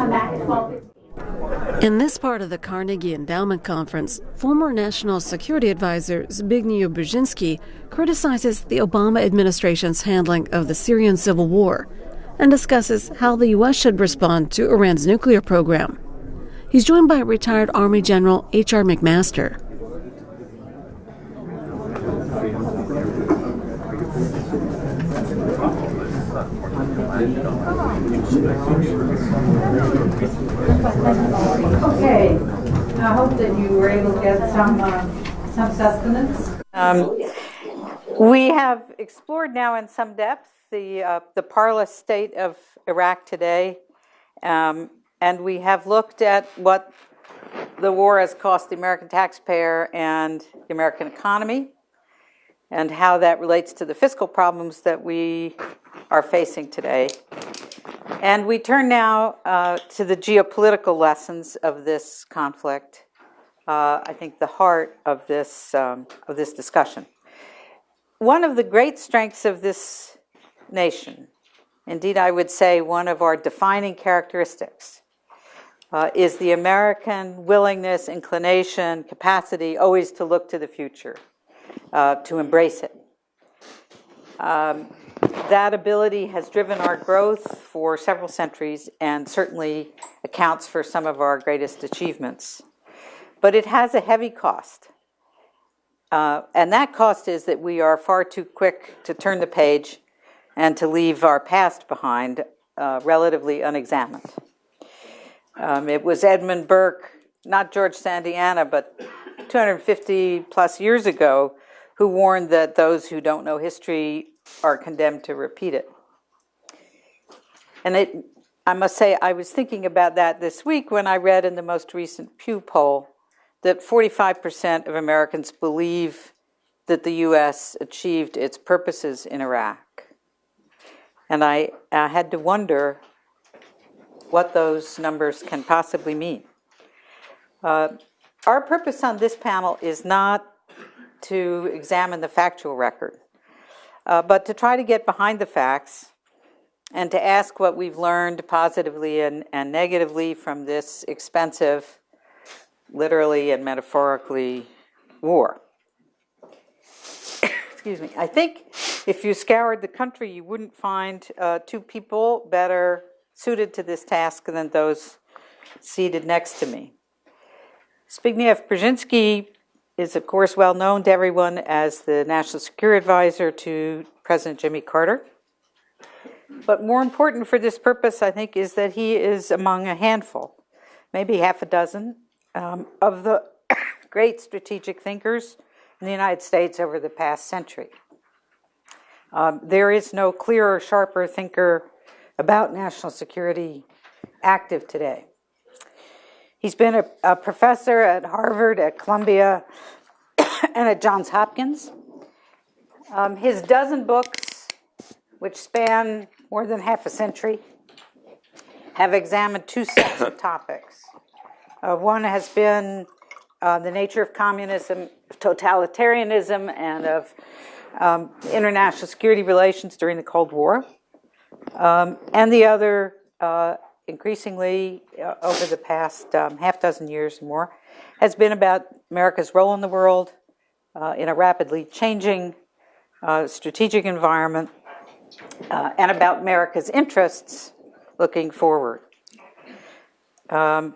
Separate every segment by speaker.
Speaker 1: come back at 12:15.
Speaker 2: In this part of the Carnegie Endowment Conference, former National Security Advisor Zbigniew Brzezinski criticizes the Obama administration's handling of the Syrian civil war and discusses how the U.S. should respond to Iran's nuclear program. He's joined by retired Army General H.R. McMaster.
Speaker 3: Okay, I hope that you were able to get some sustenance. We have explored now in some depth the parlous state of Iraq today, and we have looked at what the war has cost the American taxpayer and the American economy, and how that relates to the fiscal problems that we are facing today. And we turn now to the geopolitical lessons of this conflict. I think the heart of this discussion. One of the great strengths of this nation, indeed I would say one of our defining characteristics, is the American willingness, inclination, capacity always to look to the future, to embrace it. That ability has driven our growth for several centuries and certainly accounts for some of our greatest achievements. But it has a heavy cost. And that cost is that we are far too quick to turn the page and to leave our past behind relatively unexamined. It was Edmund Burke, not George Santayana, but 250 plus years ago, who warned that those who don't know history are condemned to repeat it. And I must say, I was thinking about that this week when I read in the most recent Pew poll that 45% of Americans believe that the U.S. achieved its purposes in Iraq. And I had to wonder what those numbers can possibly mean. Our purpose on this panel is not to examine the factual record, but to try to get behind the facts and to ask what we've learned positively and negatively from this expensive, literally and metaphorically, war. Excuse me. I think if you scoured the country, you wouldn't find two people better suited to this task than those seated next to me. Zbigniew Brzezinski is, of course, well known to everyone as the National Security Advisor to President Jimmy Carter. But more important for this purpose, I think, is that he is among a handful, maybe half a dozen, of the great strategic thinkers in the United States over the past century. There is no clearer, sharper thinker about national security active today. He's been a professor at Harvard, at Columbia, and at Johns Hopkins. His dozen books, which span more than half a century, have examined two sets of topics. One has been the nature of communism, totalitarianism, and of international security relations during the Cold War. And the other, increasingly over the past half dozen years or more, has been about America's role in the world in a rapidly changing strategic environment, and about America's interests looking forward. And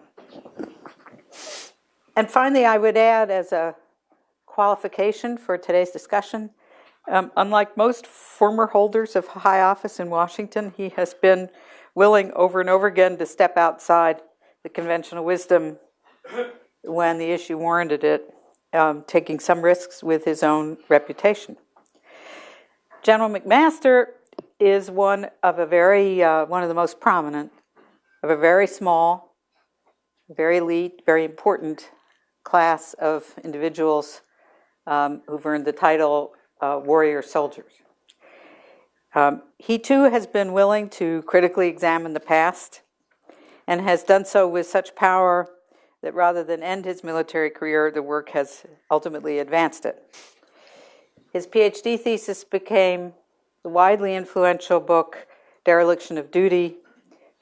Speaker 3: finally, I would add as a qualification for today's discussion, unlike most former holders of high office in Washington, he has been willing over and over again to step outside the conventional wisdom when the issue warranted it, taking some risks with his own reputation. General McMaster is one of the most prominent of a very small, very elite, very important class of individuals who've earned the title warrior soldiers. He too has been willing to critically examine the past and has done so with such power that rather than end his military career, the work has ultimately advanced it. His PhD thesis became the widely influential book, Dereliction of Duty,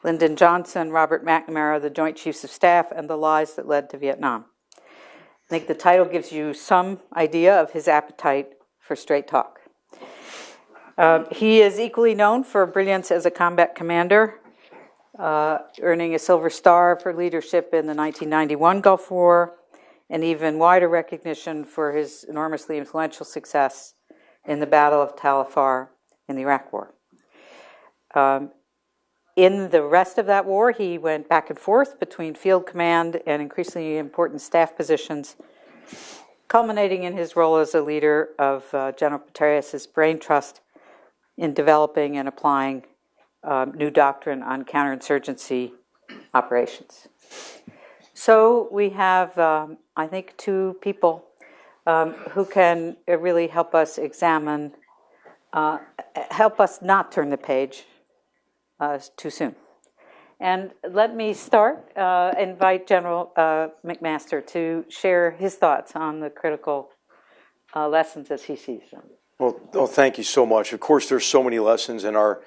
Speaker 3: Lyndon Johnson, Robert McNamara, the Joint Chiefs of Staff, and the Lies That Led to Vietnam. I think the title gives you some idea of his appetite for straight talk. He is equally known for brilliance as a combat commander, earning a Silver Star for leadership in the 1991 Gulf War, and even wider recognition for his enormously influential success in the Battle of Tal Afar in the Iraq War. In the rest of that war, he went back and forth between field command and increasingly important staff positions, culminating in his role as a leader of General Petraeus' brain trust in developing and applying new doctrine on counterinsurgency operations. So we have, I think, two people who can really help us examine, help us not turn the page too soon. And let me start, invite General McMaster to share his thoughts on the critical lessons as he sees them.
Speaker 1: Well, thank you so much. Of course, there's so many lessons, and our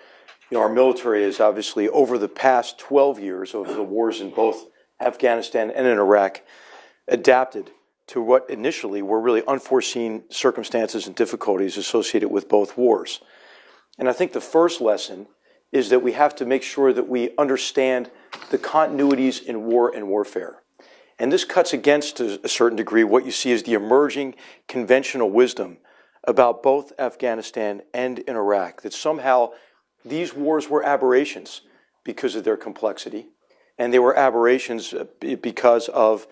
Speaker 1: military is obviously, over the past 12 years of the wars in both Afghanistan and in Iraq, adapted to what initially were really unforeseen circumstances and difficulties associated with both wars. And I think the first lesson is that we have to make sure that we understand the continuities in war and warfare. And this cuts against, to a certain degree, what you see as the emerging conventional wisdom about both Afghanistan and in Iraq, that somehow these wars were aberrations because of their complexity, and they were aberrations because of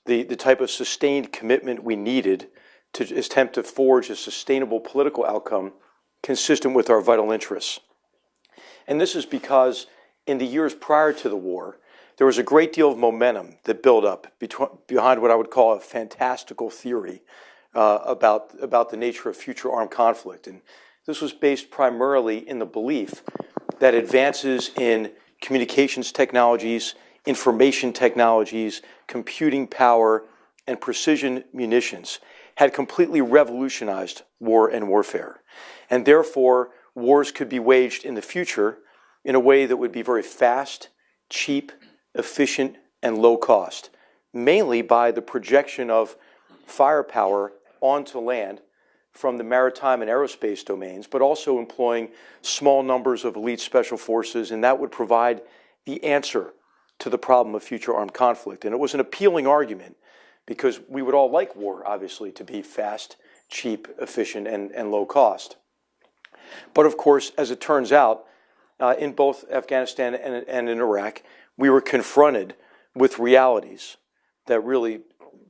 Speaker 1: the type of sustained commitment we needed to attempt to forge a sustainable political outcome consistent with our vital interests. And this is because in the years prior to the war, there was a great deal of momentum that built up behind what I would call a fantastical theory about the nature of future armed conflict. And this was based primarily in the belief that advances in communications technologies, information technologies, computing power, and precision munitions had completely revolutionized war and warfare. And therefore, wars could be waged in the future in a way that would be very fast, cheap, efficient, and low cost, mainly by the projection of firepower onto land from the maritime and aerospace domains, but also employing small numbers of elite special forces, and that would provide the answer to the problem of future armed conflict. And it was an appealing argument because we would all like war, obviously, to be fast, cheap, efficient, and low cost. But of course, as it turns out, in both Afghanistan and in Iraq, we were confronted with realities that really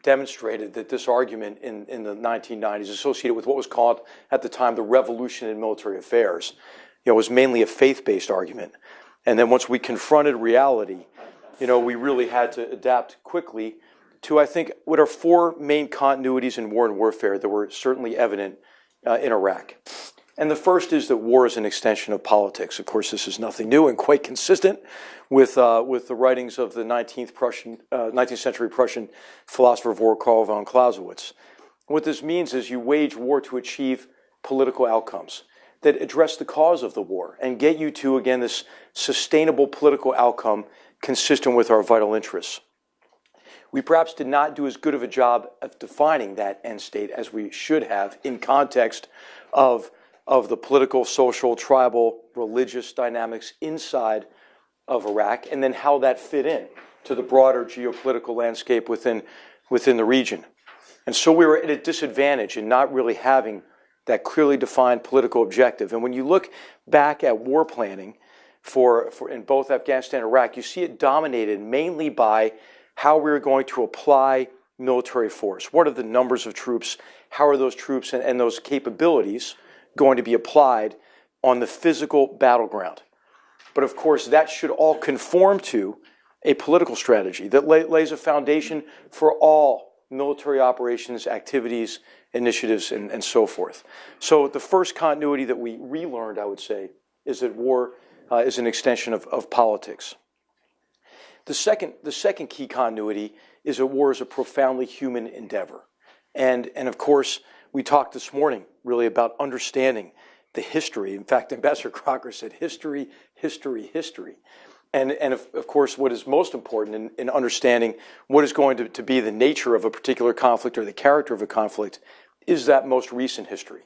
Speaker 1: demonstrated that this argument in the 1990s, associated with what was called at the time the revolution in military affairs, was mainly a faith-based argument. And then once we confronted reality, we really had to adapt quickly to, I think, what are four main continuities in war and warfare that were certainly evident in Iraq. And the first is that war is an extension of politics. Of course, this is nothing new and quite consistent with the writings of the 19th century Prussian philosopher of war, Karl von Clausewitz. What this means is you wage war to achieve political outcomes that address the cause of the war and get you to, again, this sustainable political outcome consistent with our vital interests. We perhaps did not do as good of a job of defining that end state as we should have in context of the political, social, tribal, religious dynamics inside of Iraq, and then how that fit in to the broader geopolitical landscape within the region. And so we were at a disadvantage in not really having that clearly defined political objective. And when you look back at war planning for in both Afghanistan and Iraq, you see it dominated mainly by how we were going to apply military force. What are the numbers of troops? How are those troops and those capabilities going to be applied on the physical battleground? But of course, that should all conform to a political strategy that lays a foundation for all military operations, activities, initiatives, and so forth. So the first continuity that we relearned, I would say, is that war is an extension of politics. The second key continuity is that war is a profoundly human endeavor. And of course, we talked this morning really about understanding the history. In fact, Ambassador Crocker said history, history, history. And of course, what is most important in understanding what is going to be the nature of a particular conflict or the character of a conflict is that most recent history.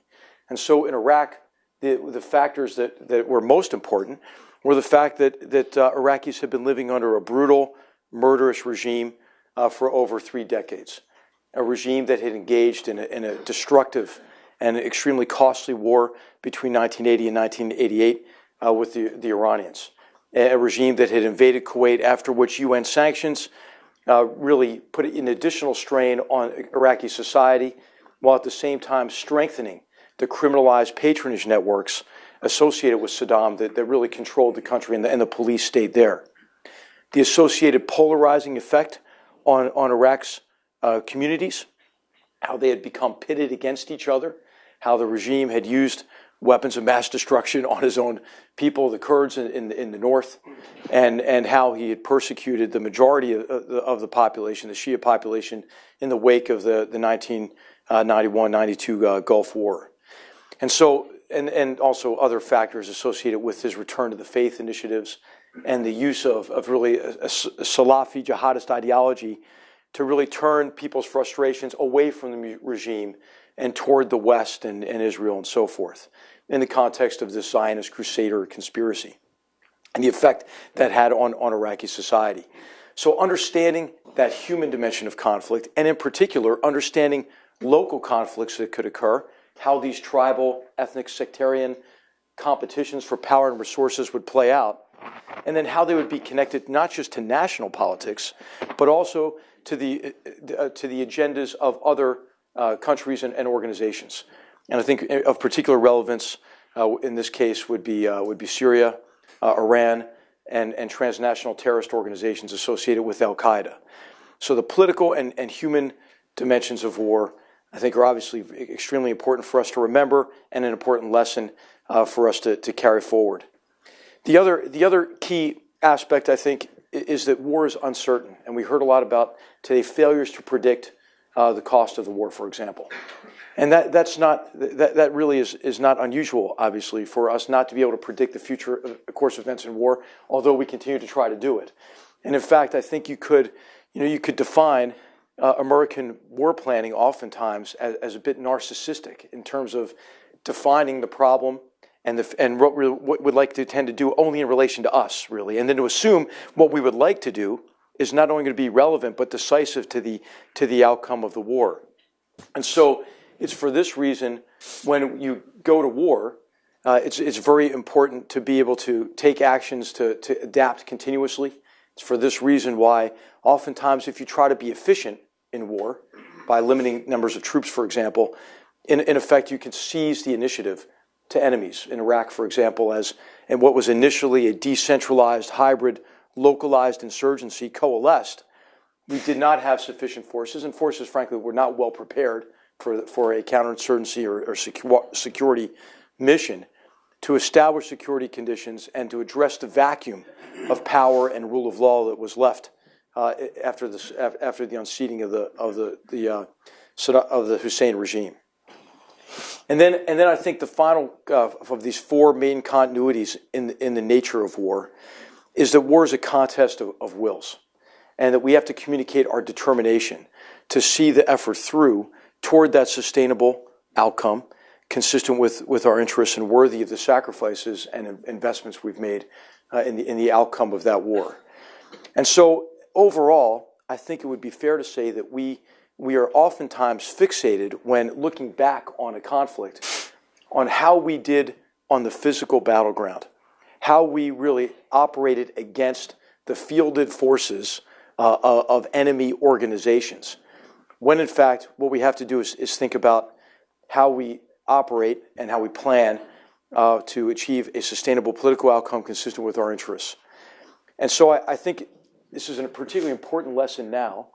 Speaker 1: And so in Iraq, the factors that were most important were the fact that Iraqis had been living under a brutal, murderous regime for over 3 decades, a regime that had engaged in a destructive and extremely costly war between 1980 and 1988 with the Iranians, a regime that had invaded Kuwait, after which UN sanctions really put an additional strain on Iraqi society, while at the same time strengthening the criminalized patronage networks associated with Saddam that really controlled the country, and the police stayed there. The associated polarizing effect on Iraq's communities, how they had become pitted against each other, how the regime had used weapons of mass destruction on his own people, the Kurds in the north, and how he had persecuted the majority of the population, the Shia population, in the wake of the 1991-92 Gulf War. And so, and also other factors associated with his return to the faith initiatives and the use of really a Salafi jihadist ideology to really turn people's frustrations away from the regime and toward the West and Israel and so forth, in the context of the Zionist Crusader conspiracy and the effect that had on Iraqi society. So understanding that human dimension of conflict, and in particular, understanding local conflicts that could occur, how these tribal, ethnic, sectarian competitions for power and resources would play out, and then how they would be connected not just to national politics, but also to the agendas of other countries and organizations. And I think of particular relevance in this case would be Syria, Iran, and transnational terrorist organizations associated with Al-Qaeda. So the political and human dimensions of war, I think, are obviously extremely important for us to remember, and an important lesson for us to carry forward. The other key aspect, I think, is that war is uncertain, and we heard a lot about today failures to predict the cost of the war, for example. And that really is not unusual, obviously, for us not to be able to predict the future course of events in war, although we continue to try to do it. And in fact, I think you could define American war planning oftentimes as a bit narcissistic in terms of defining the problem and what we'd like to tend to do only in relation to us, really, and then to assume what we would like to do is not only going to be relevant but decisive to the outcome of the war. And so it's for this reason, when you go to war, it's very important to be able to take actions to adapt continuously. It's for this reason why oftentimes if you try to be efficient in war by limiting numbers of troops, for example, in effect you can seize the initiative to enemies. In Iraq, for example, and what was initially a decentralized, hybrid, localized insurgency coalesced, we did not have sufficient forces, and forces, frankly, were not well prepared for a counterinsurgency or security mission to establish security conditions and to address the vacuum of power and rule of law that was left after the unseating of the Hussein regime. And then I think the final of these 4 main continuities in the nature of war is that war is a contest of wills, and that we have to communicate our determination to see the effort through toward that sustainable outcome consistent with our interests and worthy of the sacrifices and investments we've made in the outcome of that war. And so overall, I think it would be fair to say that we are oftentimes fixated when looking back on a conflict on how we did on the physical battleground, how we really operated against the fielded forces of enemy organizations, when in fact what we have to do is think about how we operate and how we plan to achieve a sustainable political outcome consistent with our interests. And so I think this is a particularly important lesson now,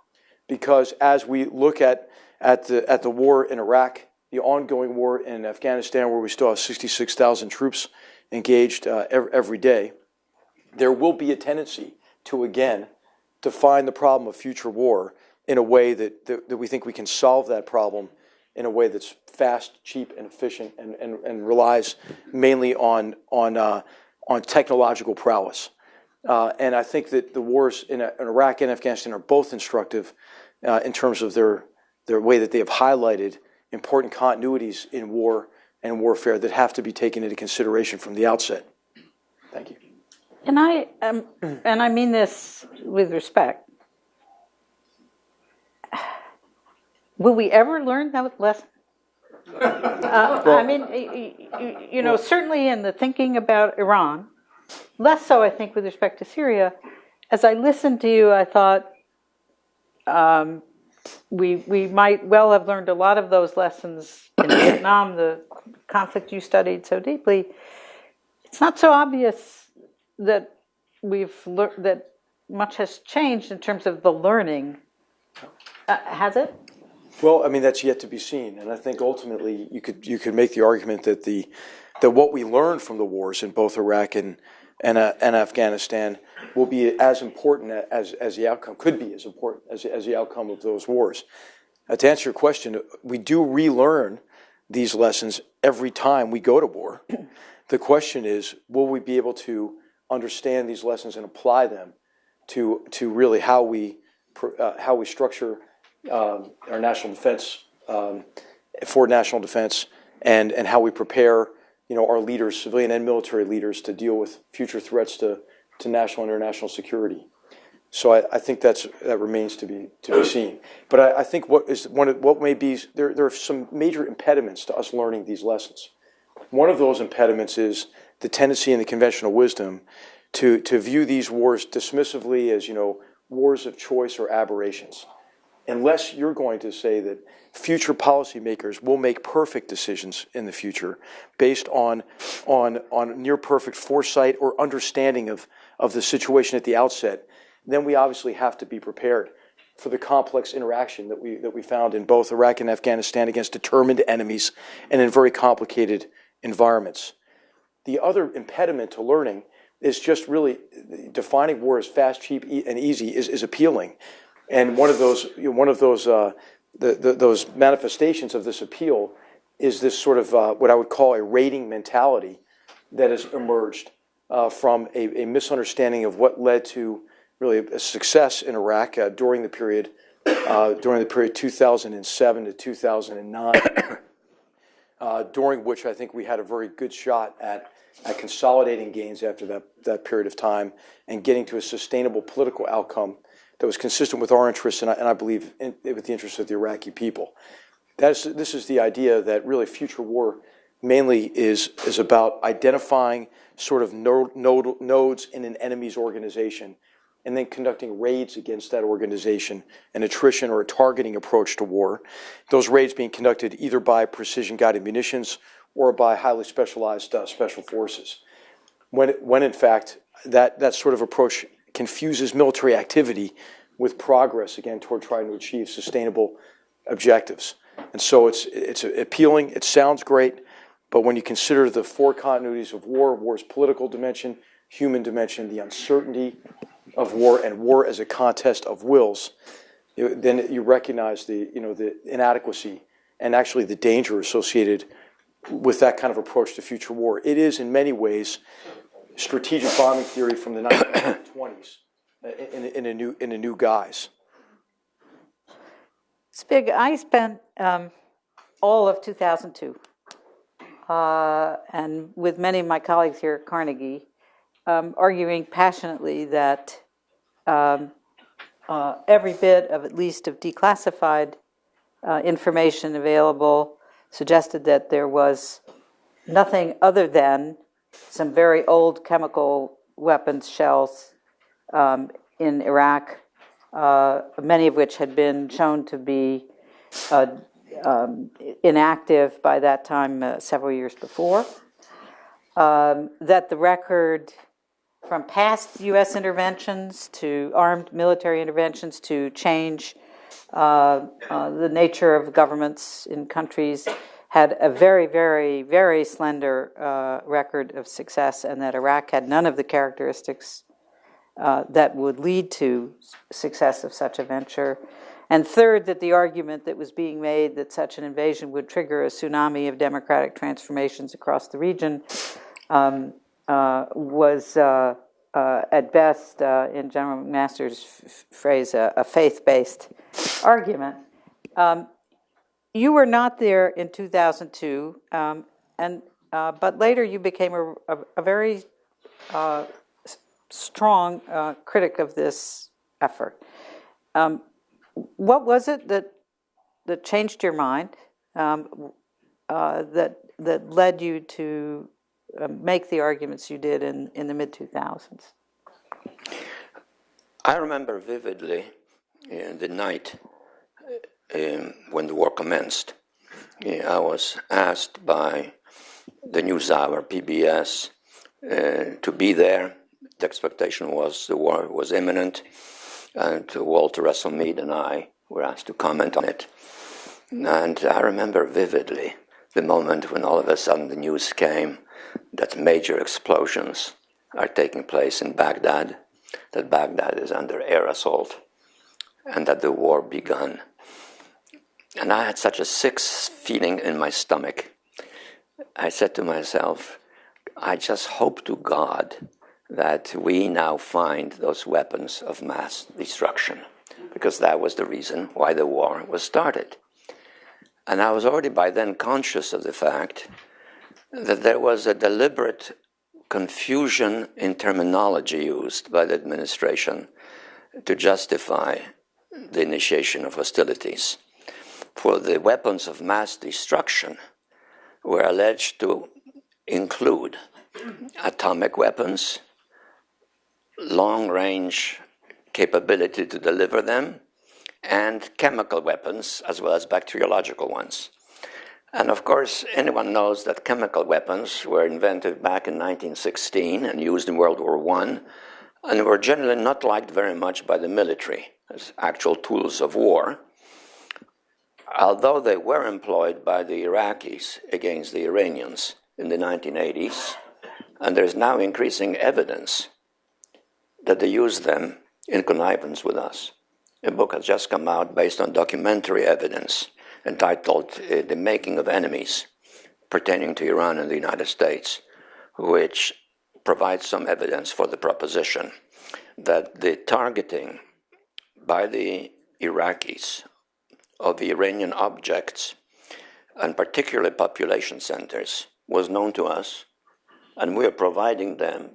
Speaker 1: because as we look at the war in Iraq, the ongoing war in Afghanistan, where we still have 66,000 troops engaged every day, there will be a tendency to again define the problem of future war in a way that we think we can solve that problem in a way that's fast, cheap, and efficient, and relies mainly on technological prowess. And I think that the wars in Iraq and Afghanistan are both instructive in terms of their way that they have highlighted important continuities in war and warfare that have to be taken into consideration from the outset. Thank you.
Speaker 3: And I mean this with respect. Will we ever learn that lesson? I mean, you know, certainly in the thinking about Iran, less so, I think, with respect to Syria. As I listened to you, I thought we might well have learned a lot of those lessons in Vietnam, the conflict you studied so deeply. It's not so obvious that that much has changed in terms of the learning. Has it?
Speaker 1: Well, I mean, that's yet to be seen, and I think ultimately you could make the argument that that what we learned from the wars in both Iraq and Afghanistan will be as important as the outcome, could be as important as the outcome of those wars. To answer your question, we do relearn these lessons every time we go to war. The question is, will we be able to understand these lessons and apply them to really how we structure our national defense, for national defense, and how we prepare, you know, our leaders, civilian and military leaders, to deal with future threats to national and international security. So I think that remains to be seen. But I think what may be there are some major impediments to us learning these lessons. One of those impediments is the tendency in the conventional wisdom to view these wars dismissively as, you know, wars of choice or aberrations. Unless you're going to say that future policymakers will make perfect decisions in the future based on near perfect foresight or understanding of the situation at the outset, then we obviously have to be prepared for the complex interaction that we found in both Iraq and Afghanistan against determined enemies and in very complicated environments. The other impediment to learning is just really defining war as fast, cheap, and easy is appealing. And one of those those manifestations of this appeal is this sort of what I would call a rating mentality that has emerged from a misunderstanding of what led to really a success in Iraq during the period 2007 to 2009, during which I think we had a very good shot at consolidating gains after that period of time and getting to a sustainable political outcome that was consistent with our interests and I believe with the interests of the Iraqi people. This is the idea that really future war mainly is about identifying sort of nodes in an enemy's organization and then conducting raids against that organization, an attrition or a targeting approach to war. Those raids being conducted either by precision-guided munitions or by highly specialized special forces. When in fact, that sort of approach confuses military activity with progress, again, toward trying to achieve sustainable objectives. And so it's appealing, it sounds great, but when you consider the four continuities of war's political dimension, human dimension, the uncertainty of war, and war as a contest of wills, then you recognize the inadequacy and actually the danger associated with that kind of approach to future war. It is in many ways strategic bombing theory from the 1920s in a new guise.
Speaker 3: Spig, I spent all of 2002, and with many of my colleagues here at Carnegie, arguing passionately that every bit of at least of declassified information available suggested that there was nothing other than some very old chemical weapons shells in Iraq, many of which had been shown to be inactive by that time several years before, that the record from past U.S. interventions to armed military interventions to change the nature of governments in countries had a very, very, very slender record of success, and that Iraq had none of the characteristics that would lead to success of such a venture. And third, that the argument that was being made that such an invasion would trigger a tsunami of democratic transformations across the region was at best, in General McMaster's phrase, a faith-based argument. You were not there in 2002, but later you became a very strong critic of this effort. What was it that changed your mind, that led you to make the arguments you did in the mid-2000s?
Speaker 4: I remember vividly the night when the war commenced. I was asked by the NewsHour, PBS, to be there. The expectation was the war was imminent, and Walter Russell Mead and I were asked to comment on it. And I remember vividly the moment when all of a sudden the news came that major explosions are taking place in Baghdad, that Baghdad is under air assault, and that the war begun. And I had such a sick feeling in my stomach. I said to myself, I just hope to God that we now find those weapons of mass destruction, because that was the reason why the war was started. And I was already by then conscious of the fact that there was a deliberate confusion in terminology used by the administration to justify the initiation of hostilities. For the weapons of mass destruction were alleged to include atomic weapons, long-range capability to deliver them, and chemical weapons, as well as bacteriological ones. And of course, anyone knows that chemical weapons were invented back in 1916 and used in World War I, and were generally not liked very much by the military as actual tools of war, although they were employed by the Iraqis against the Iranians in the 1980s, and there's now increasing evidence that they used them in connivance with us. A book has just come out based on documentary evidence entitled The Making of Enemies, pertaining to Iran and the United States, which provides some evidence for the proposition that the targeting by the Iraqis of the Iranian objects, and particularly population centers, was known to us, and we are providing them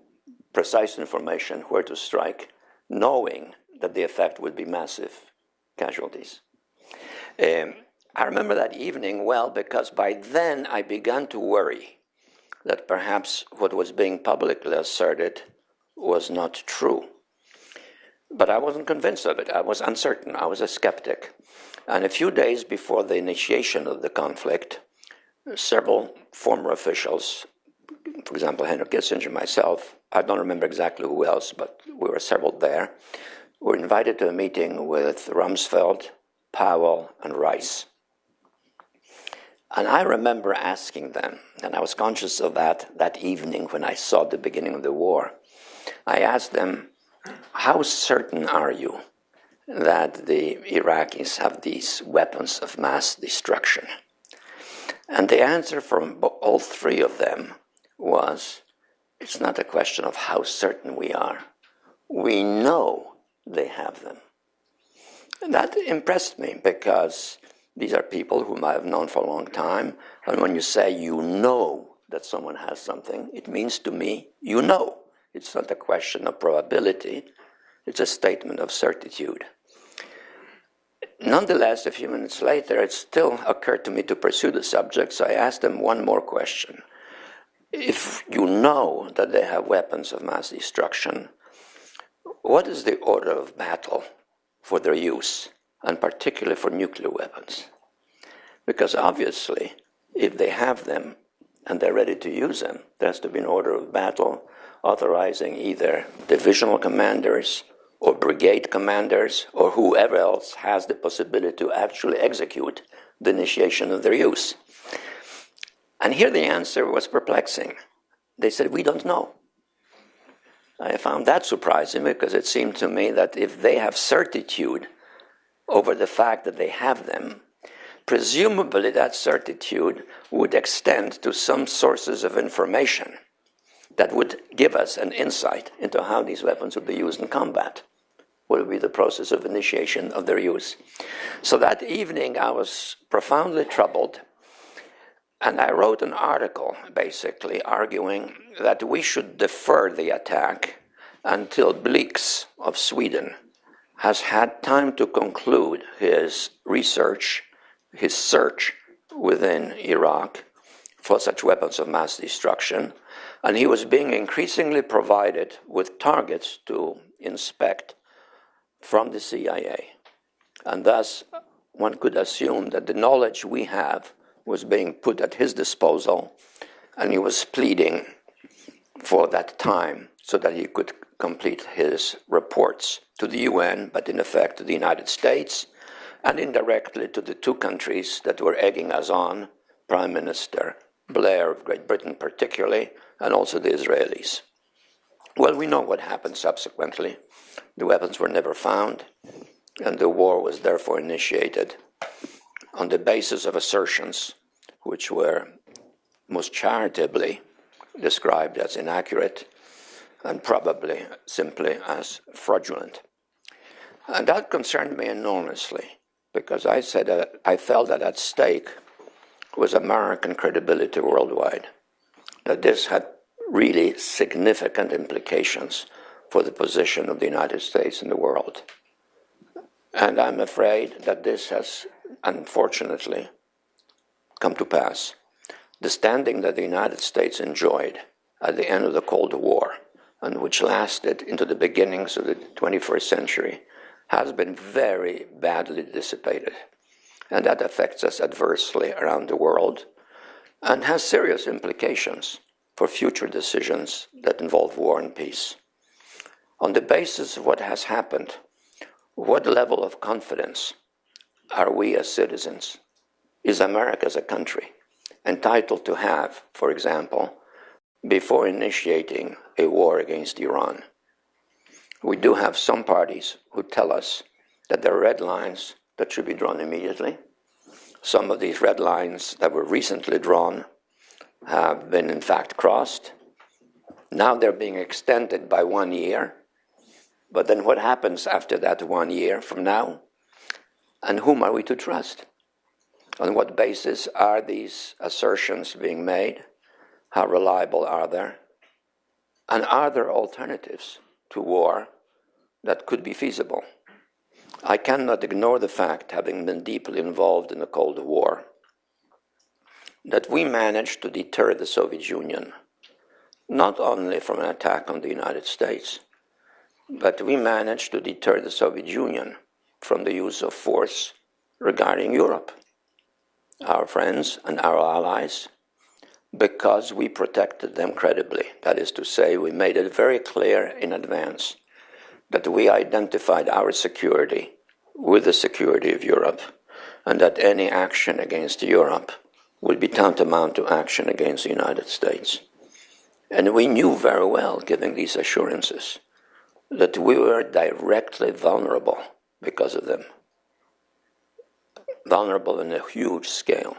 Speaker 4: precise information where to strike, knowing that the effect would be massive casualties. I remember that evening well because by then I began to worry that perhaps what was being publicly asserted was not true. But I wasn't convinced of it. I was uncertain. I was a skeptic. And a few days before the initiation of the conflict, several former officials, for example, Henry Kissinger, myself, I don't remember exactly who else, but we were several there, were invited to a meeting with Rumsfeld, Powell, and Rice. And I remember asking them, and I was conscious of that evening when I saw the beginning of the war. I asked them, how certain are you that the Iraqis have these weapons of mass destruction? And the answer from all three of them was, it's not a question of how certain we are. We know they have them. And that impressed me because these are people whom I have known for a long time. And when you say you know that someone has something, it means to me, you know. It's not a question of probability. It's a statement of certitude. Nonetheless, a few minutes later, it still occurred to me to pursue the subject, so I asked them one more question. If you know that they have weapons of mass destruction, what is the order of battle for their use, and particularly for nuclear weapons? Because obviously, if they have them and they're ready to use them, there has to be an order of battle authorizing either divisional commanders or brigade commanders or whoever else has the possibility to actually execute the initiation of their use. And here the answer was perplexing. They said, we don't know. I found that surprising because it seemed to me that if they have certitude over the fact that they have them, presumably that certitude would extend to some sources of information, that would give us an insight into how these weapons would be used in combat. What would be the process of initiation of their use? So that evening I was profoundly troubled, and I wrote an article basically arguing that we should defer the attack until Blix of Sweden has had time to conclude his research, his search within Iraq for such weapons of mass destruction, and he was being increasingly provided with targets to inspect from the CIA. And thus, one could assume that the knowledge we have was being put at his disposal, and he was pleading for that time so that he could complete his reports to the UN, but in effect to the United States, and indirectly to the two countries that were egging us on, Prime Minister Blair of Great Britain particularly, and also the Israelis. Well, we know what happened subsequently. The weapons were never found, and the war was therefore initiated on the basis of assertions which were most charitably described as inaccurate and probably simply as fraudulent. And that concerned me enormously, because I said that I felt that at stake was American credibility worldwide, that this had really significant implications for the position of the United States in the world. And I'm afraid that this has, unfortunately, come to pass. The standing that the United States enjoyed at the end of the Cold War, and which lasted into the beginnings of the 21st century, has been very badly dissipated. And that affects us adversely around the world and has serious implications for future decisions that involve war and peace. On the basis of what has happened, what level of confidence are we as citizens, is America as a country, entitled to have, for example, before initiating a war against Iran? We do have some parties who tell us that there are red lines that should be drawn immediately. Some of these red lines that were recently drawn have been in fact crossed. Now they're being extended by 1 year. But then what happens after that 1 year from now? And whom are we to trust? On what basis are these assertions being made? How reliable are they? And are there alternatives to war that could be feasible? I cannot ignore the fact, having been deeply involved in the Cold War, that we managed to deter the Soviet Union, not only from an attack on the United States, but we managed to deter the Soviet Union from the use of force regarding Europe, our friends and our allies, because we protected them credibly. That is to say, we made it very clear in advance that we identified our security with the security of Europe, and that any action against Europe would be tantamount to action against the United States. And we knew very well, giving these assurances, that we were directly vulnerable because of them. Vulnerable on a huge scale.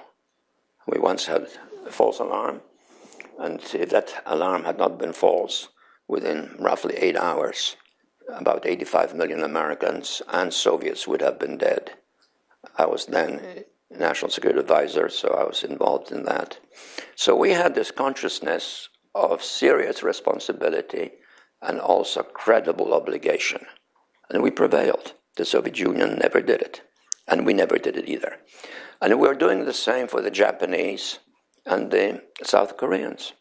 Speaker 4: We once had a false alarm, and if that alarm had not been false, within roughly 8 hours, about 85 million Americans and Soviets would have been dead. I was then National Security Advisor, so I was involved in that. So we had this consciousness of serious responsibility and also credible obligation. And we prevailed. The Soviet Union never did it. And we never did it either. And we're doing the same for the Japanese and the South Koreans.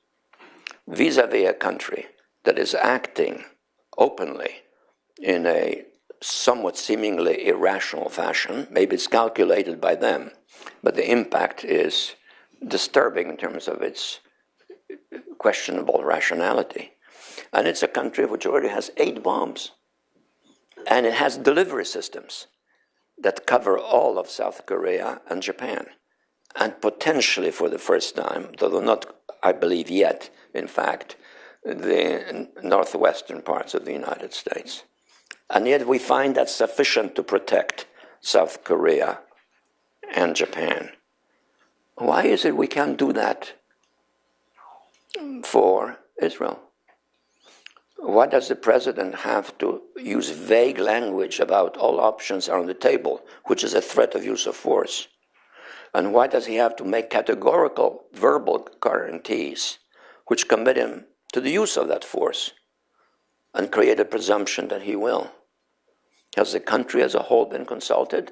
Speaker 4: Vis-a-vis a country that is acting openly in a somewhat seemingly irrational fashion. Maybe it's calculated by them, but the impact is disturbing in terms of its questionable rationality. And it's a country which already has 8 bombs. And it has delivery systems that cover all of South Korea and Japan. And potentially for the first time, though not, I believe, yet, in fact, the northwestern parts of the United States. And yet we find that sufficient to protect South Korea and Japan. Why is it we can't do that for Israel? Why does the president have to use vague language about all options are on the table, which is a threat of use of force? And why does he have to make categorical verbal guarantees which commit him to the use of that force and create a presumption that he will? Has the country as a whole been consulted?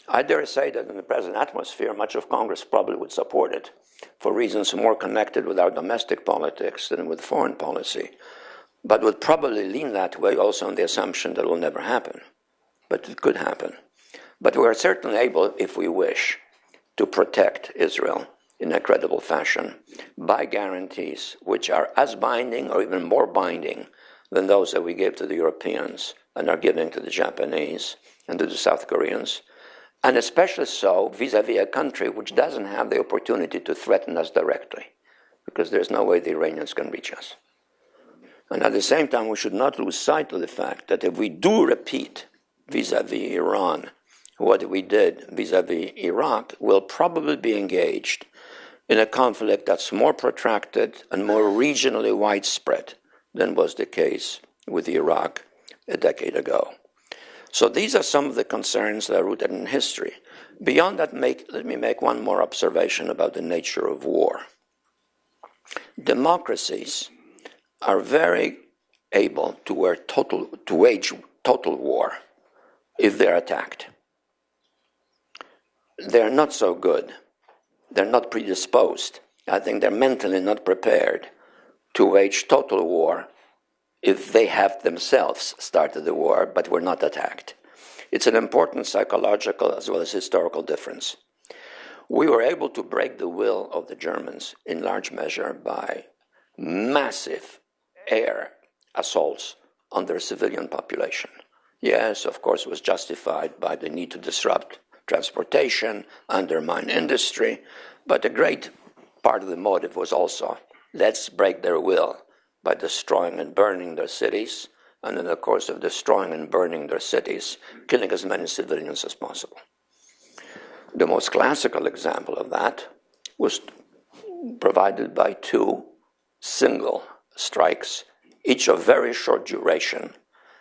Speaker 4: I dare say that in the present atmosphere, much of Congress probably would support it for reasons more connected with our domestic politics than with foreign policy, but would probably lean that way also on the assumption that it will never happen. But it could happen. But we are certainly able, if we wish, to protect Israel in a credible fashion by guarantees which are as binding or even more binding than those that we gave to the Europeans and are giving to the Japanese and to the South Koreans, and especially so vis-à-vis a country which doesn't have the opportunity to threaten us directly, because there's no way the Iranians can reach us. And at the same time, we should not lose sight of the fact that if we do repeat vis-à-vis Iran what we did vis-à-vis Iraq, we'll probably be engaged in a conflict that's more protracted and more regionally widespread than was the case with Iraq a decade ago. So these are some of the concerns that are rooted in history. Beyond that, let me make one more observation about the nature of war. Democracies are very able to wage total war if they're attacked. They're not so good. They're not predisposed. I think they're mentally not prepared to wage total war if they have themselves started the war but were not attacked. It's an important psychological as well as historical difference. We were able to break the will of the Germans in large measure by massive air assaults on their civilian population. Yes, of course, it was justified by the need to disrupt transportation, undermine industry, but a great part of the motive was also, let's break their will by destroying and burning their cities, and in the course of destroying and burning their cities, killing as many civilians as possible. The most classical example of that was provided by two single strikes, each of very short duration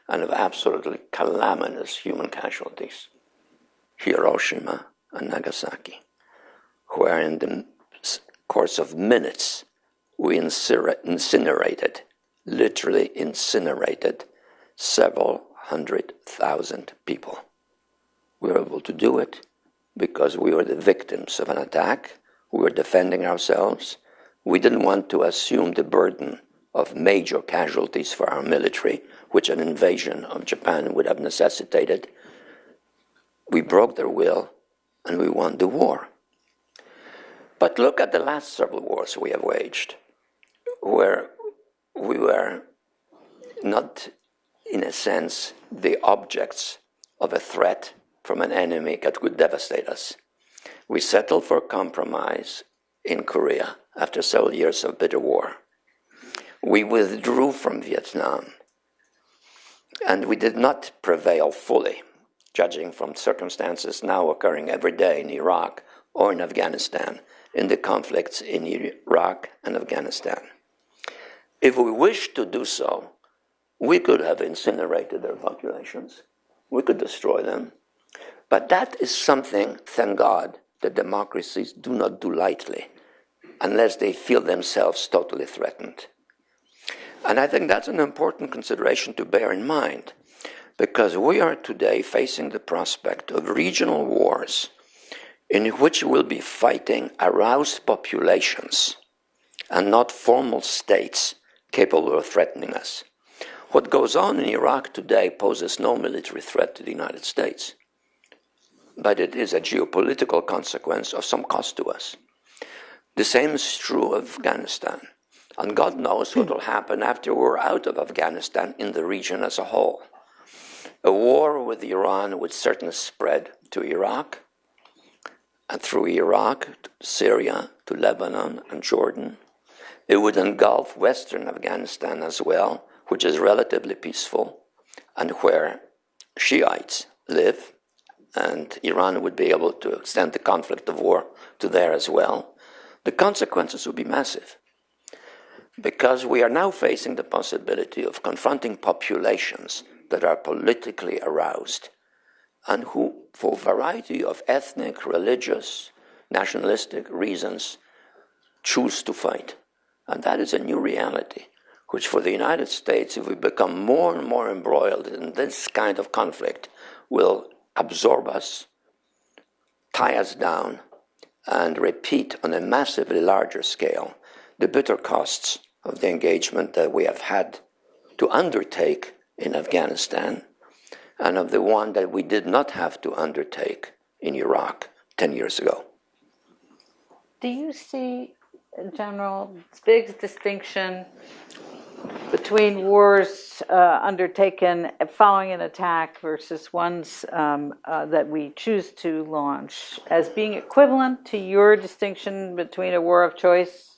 Speaker 4: and of absolutely calamitous human casualties. Hiroshima and Nagasaki, where in the course of minutes we incinerated, literally incinerated, several 100,000 people. We were able to do it because we were the victims of an attack. We were defending ourselves. We didn't want to assume the burden of major casualties for our military, which an invasion of Japan would have necessitated. We broke their will, and we won the war. But look at the last several wars we have waged, where we were not, in a sense, the objects of a threat from an enemy that could devastate us. We settled for compromise in Korea after several years of bitter war. We withdrew from Vietnam, and we did not prevail fully, judging from circumstances now occurring every day in Iraq or in Afghanistan, in the conflicts in Iraq and Afghanistan. If we wished to do so, we could have incinerated their populations. We could destroy them. But that is something, thank God, that democracies do not do lightly unless they feel themselves totally threatened. And I think that's an important consideration to bear in mind, because we are today facing the prospect of regional wars in which we'll be fighting aroused populations and not formal states capable of threatening us. What goes on in Iraq today poses no military threat to the United States, but it is a geopolitical consequence of some cost to us. The same is true of Afghanistan. And God knows what will happen after we're out of Afghanistan in the region as a whole. A war with Iran would certainly spread to Iraq, and through Iraq to Syria, to Lebanon and Jordan. It would engulf Western Afghanistan as well, which is relatively peaceful, and where Shiites live, and Iran would be able to extend the conflict of war to there as well. The consequences would be massive. because we are now facing the possibility of confronting populations that are politically aroused and who, for a variety of ethnic, religious, nationalistic reasons, choose to fight. And that is a new reality, which for the United States, if we become more and more embroiled in this kind of conflict, will absorb us, tie us down, and repeat on a massively larger scale the bitter costs of the engagement that we have had to undertake in Afghanistan and of the one that we did not have to undertake in Iraq 10 years ago.
Speaker 3: Do you see, General, big distinction between wars undertaken following an attack versus ones that we choose to launch as being equivalent to your distinction between a war of choice?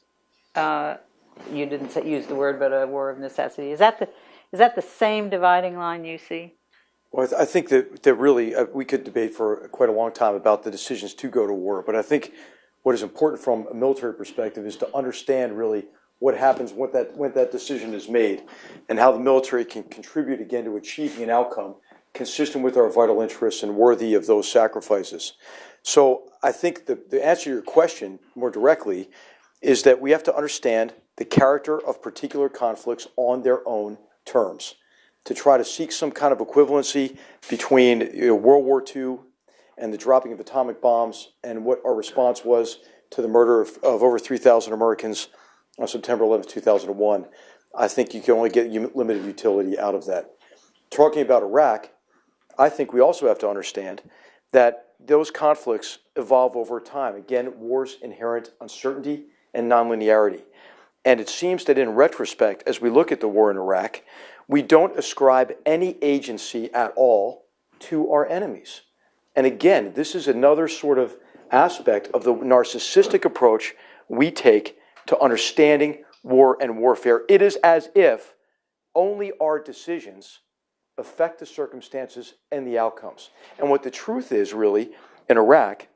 Speaker 3: You didn't use the word, but a war of necessity. Is that the same dividing line you see?
Speaker 1: Well, I think that really we could debate for quite a long time about the decisions to go to war, but I think what is important from a military perspective is to understand really what happens when that decision is made and how the military can contribute again to achieving an outcome consistent with our vital interests and worthy of those sacrifices. So I think the answer to your question more directly is that we have to understand the character of particular conflicts on their own terms to try to seek some kind of equivalency between World War II and the dropping of atomic bombs and what our response was to the murder of over 3,000 Americans on September 11, 2001. I think you can only get limited utility out of that. Talking about Iraq, I think we also have to understand that those conflicts evolve over time. Again, wars inherent uncertainty and nonlinearity. And it seems that in retrospect, as we look at the war in Iraq, we don't ascribe any agency at all to our enemies. And again, this is another sort of aspect of the narcissistic approach we take to understanding war and warfare. It is as if only our decisions affect the circumstances and the outcomes. And what the truth is really in Iraq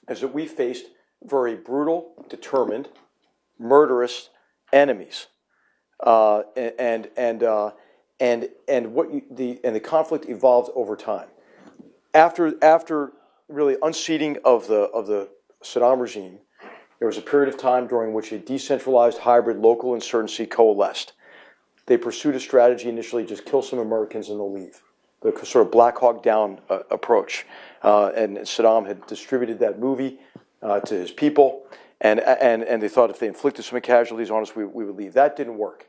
Speaker 1: is that we faced very brutal, determined, murderous enemies, and the conflict evolved over time. After really unseating of the Saddam regime, there was a period of time during which a decentralized hybrid local insurgency coalesced. They pursued a strategy initially, just kill some Americans and they'll leave. The sort of Black Hawk Down approach. And Saddam had distributed that movie to his people, and they thought if they inflicted some casualties on us, we would leave. That didn't work.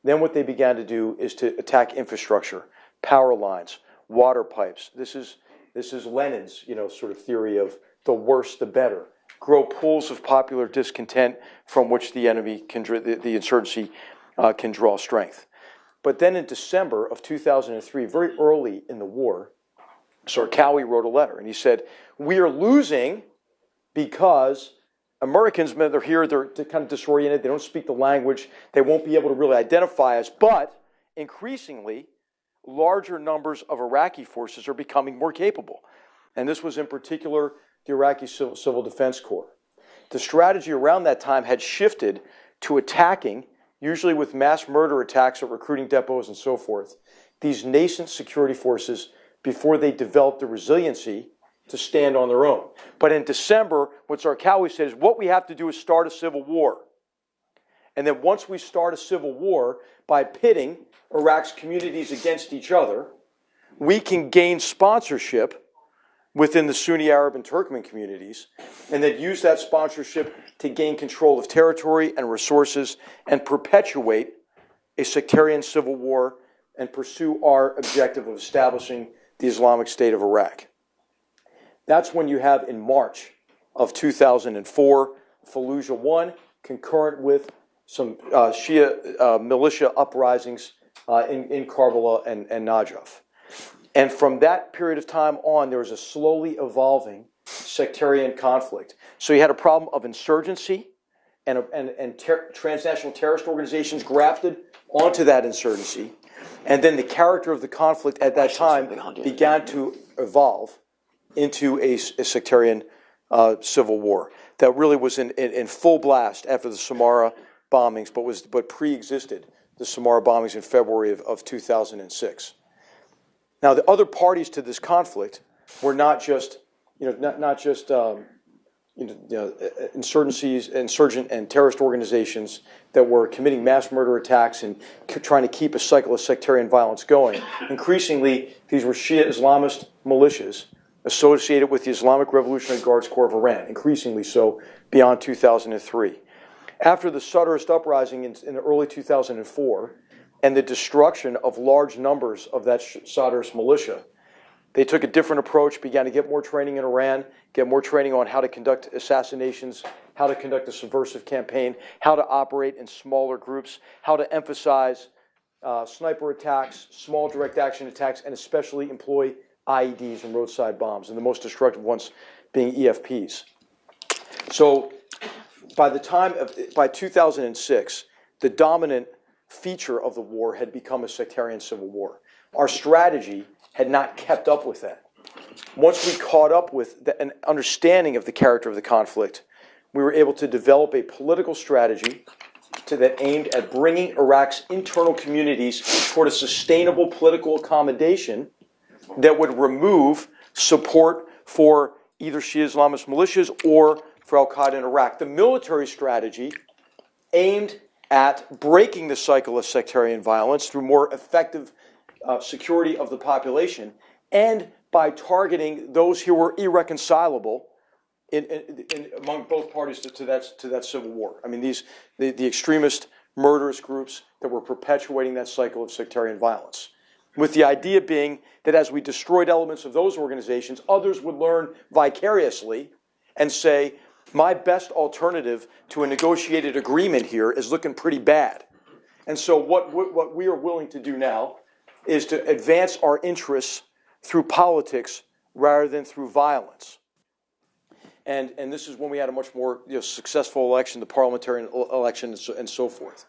Speaker 1: Then what they began to do is to attack infrastructure, power lines, water pipes. This is Lenin's sort of theory of the worse the better. Grow pools of popular discontent from which the enemy the insurgency can draw strength. But then in December of 2003, very early in the war, Sarkawi wrote a letter and he said, "We are losing because Americans, they're here, they're kind of disoriented, they don't speak the language, they won't be able to really identify us, but increasingly, larger numbers of Iraqi forces are becoming more capable." And this was in particular the Iraqi Civil Defense Corps. The strategy around that time had shifted to attacking, usually with mass murder attacks at recruiting depots and so forth, these nascent security forces before they developed the resiliency to stand on their own. But in December, what Zarqawi said is what we have to do is start a civil war. And then once we start a civil war by pitting Iraq's communities against each other, we can gain sponsorship within the Sunni Arab and Turkmen communities, and then use that sponsorship to gain control of territory and resources and perpetuate a sectarian civil war and pursue our objective of establishing the Islamic State of Iraq. That's when you have in March of 2004, Fallujah 1, concurrent with some Shia militia uprisings in Karbala and Najaf. And from that period of time on, there was a slowly evolving sectarian conflict. So you had a problem of insurgency and transnational terrorist organizations grafted onto that insurgency. And then the character of the conflict at that time began to evolve into a sectarian civil war that really was in full blast after the Samarra bombings, but pre-existed the Samara bombings in February of 2006. Now, the other parties to this conflict were not just insurgent and terrorist organizations that were committing mass murder attacks and trying to keep a cycle of sectarian violence going. Increasingly, these were Shia Islamist militias associated with the Islamic Revolutionary Guards Corps of Iran, increasingly so beyond 2003. After the Sadrist uprising in early 2004 and the destruction of large numbers of that Sadrist militia, they took a different approach, began to get more training in Iran, get more training on how to conduct assassinations, how to conduct a subversive campaign, how to operate in smaller groups, how to emphasize sniper attacks, small direct action attacks, and especially employ IEDs and roadside bombs, and the most destructive ones being EFPs. So by 2006, the dominant feature of the war had become a sectarian civil war. Our strategy had not kept up with that. Once we caught up with an understanding of the character of the conflict, we were able to develop a political strategy that aimed at bringing Iraq's internal communities toward a sustainable political accommodation that would remove support for either Shia Islamist militias or for al-Qaeda in Iraq. The military strategy aimed at breaking the cycle of sectarian violence through more effective security of the population, and by targeting those who were irreconcilable among both parties to that civil war. I mean, the extremist murderous groups that were perpetuating that cycle of sectarian violence, with the idea being that as we destroyed elements of those organizations, others would learn vicariously and say, my best alternative to a negotiated agreement here is looking pretty bad. And so what we are willing to do now is to advance our interests through politics rather than through violence. And this is when we had a much more successful election, the parliamentary election, and so forth.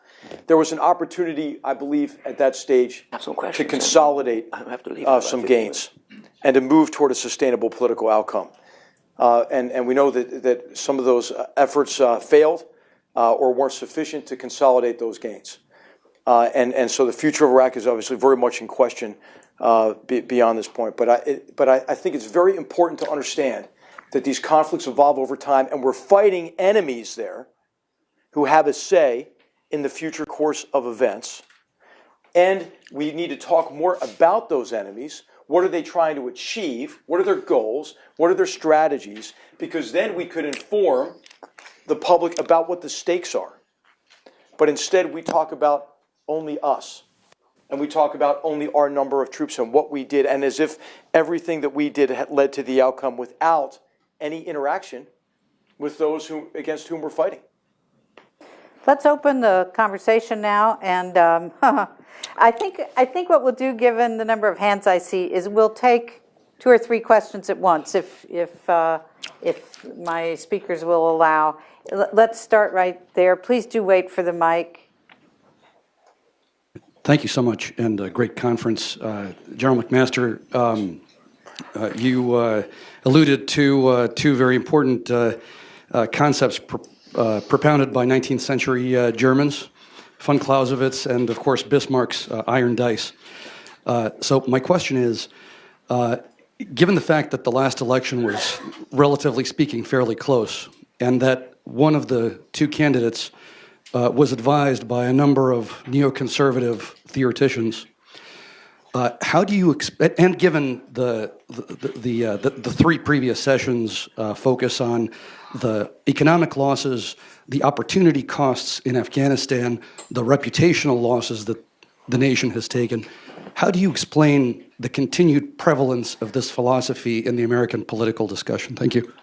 Speaker 1: There was an opportunity, I believe, at that stage to consolidate some gains and to move toward a sustainable political outcome. And we know that some of those efforts failed or weren't sufficient to consolidate those gains. And so the future of Iraq is obviously very much in question beyond this point. But I think it's very important to understand that these conflicts evolve over time, and we're fighting enemies there who have a say in the future course of events. And we need to talk more about those enemies. What are they trying to achieve? What are their goals? What are their strategies? Because then we could inform the public about what the stakes are. But instead, we talk about only us. And we talk about only our number of troops and what we did, and as if everything that we did had led to the outcome without any interaction with those against whom we're fighting.
Speaker 3: Let's open the conversation now, and I think what we'll do, given the number of hands I see, is we'll take 2 or 3 questions at once, if my speakers will allow. Let's start right there. Please do wait for the mic.
Speaker 5: Thank you so much, and a great conference. General McMaster, you alluded to 2 very important concepts propounded by 19th century Germans, von Clausewitz and, of course, Bismarck's iron dice. So my question is, given the fact that the last election was, relatively speaking, fairly close, and that one of the 2 candidates was advised by a number of neoconservative theoreticians, how do you expect, and given the 3 previous sessions focus on the economic losses, the opportunity costs in Afghanistan, the reputational losses that the nation has taken, how do you explain the continued prevalence of this philosophy in the American political discussion? Thank you.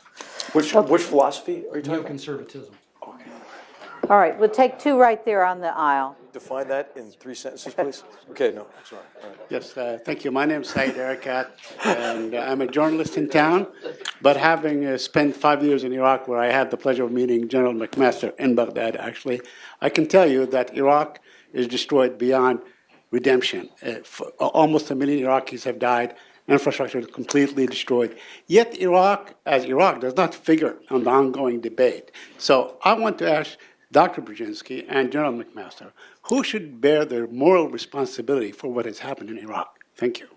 Speaker 1: Which philosophy are you talking about?
Speaker 5: Neoconservatism.
Speaker 3: All right, we'll take 2 right there on the aisle.
Speaker 1: Define that in 3 sentences, please. Okay, no, sorry. All right.
Speaker 6: Yes, thank you. My name is Saeed Erekat, and I'm a journalist in town, but having spent 5 years in Iraq, where I had the pleasure of meeting General McMaster in Baghdad, actually, I can tell you that Iraq is destroyed beyond redemption. Almost 1 million Iraqis have died. Infrastructure is completely destroyed. Yet Iraq, as Iraq, does not figure on the ongoing debate. So I want to ask Dr. Brzezinski and General McMaster, who should bear the moral responsibility for what has happened in Iraq? Thank you.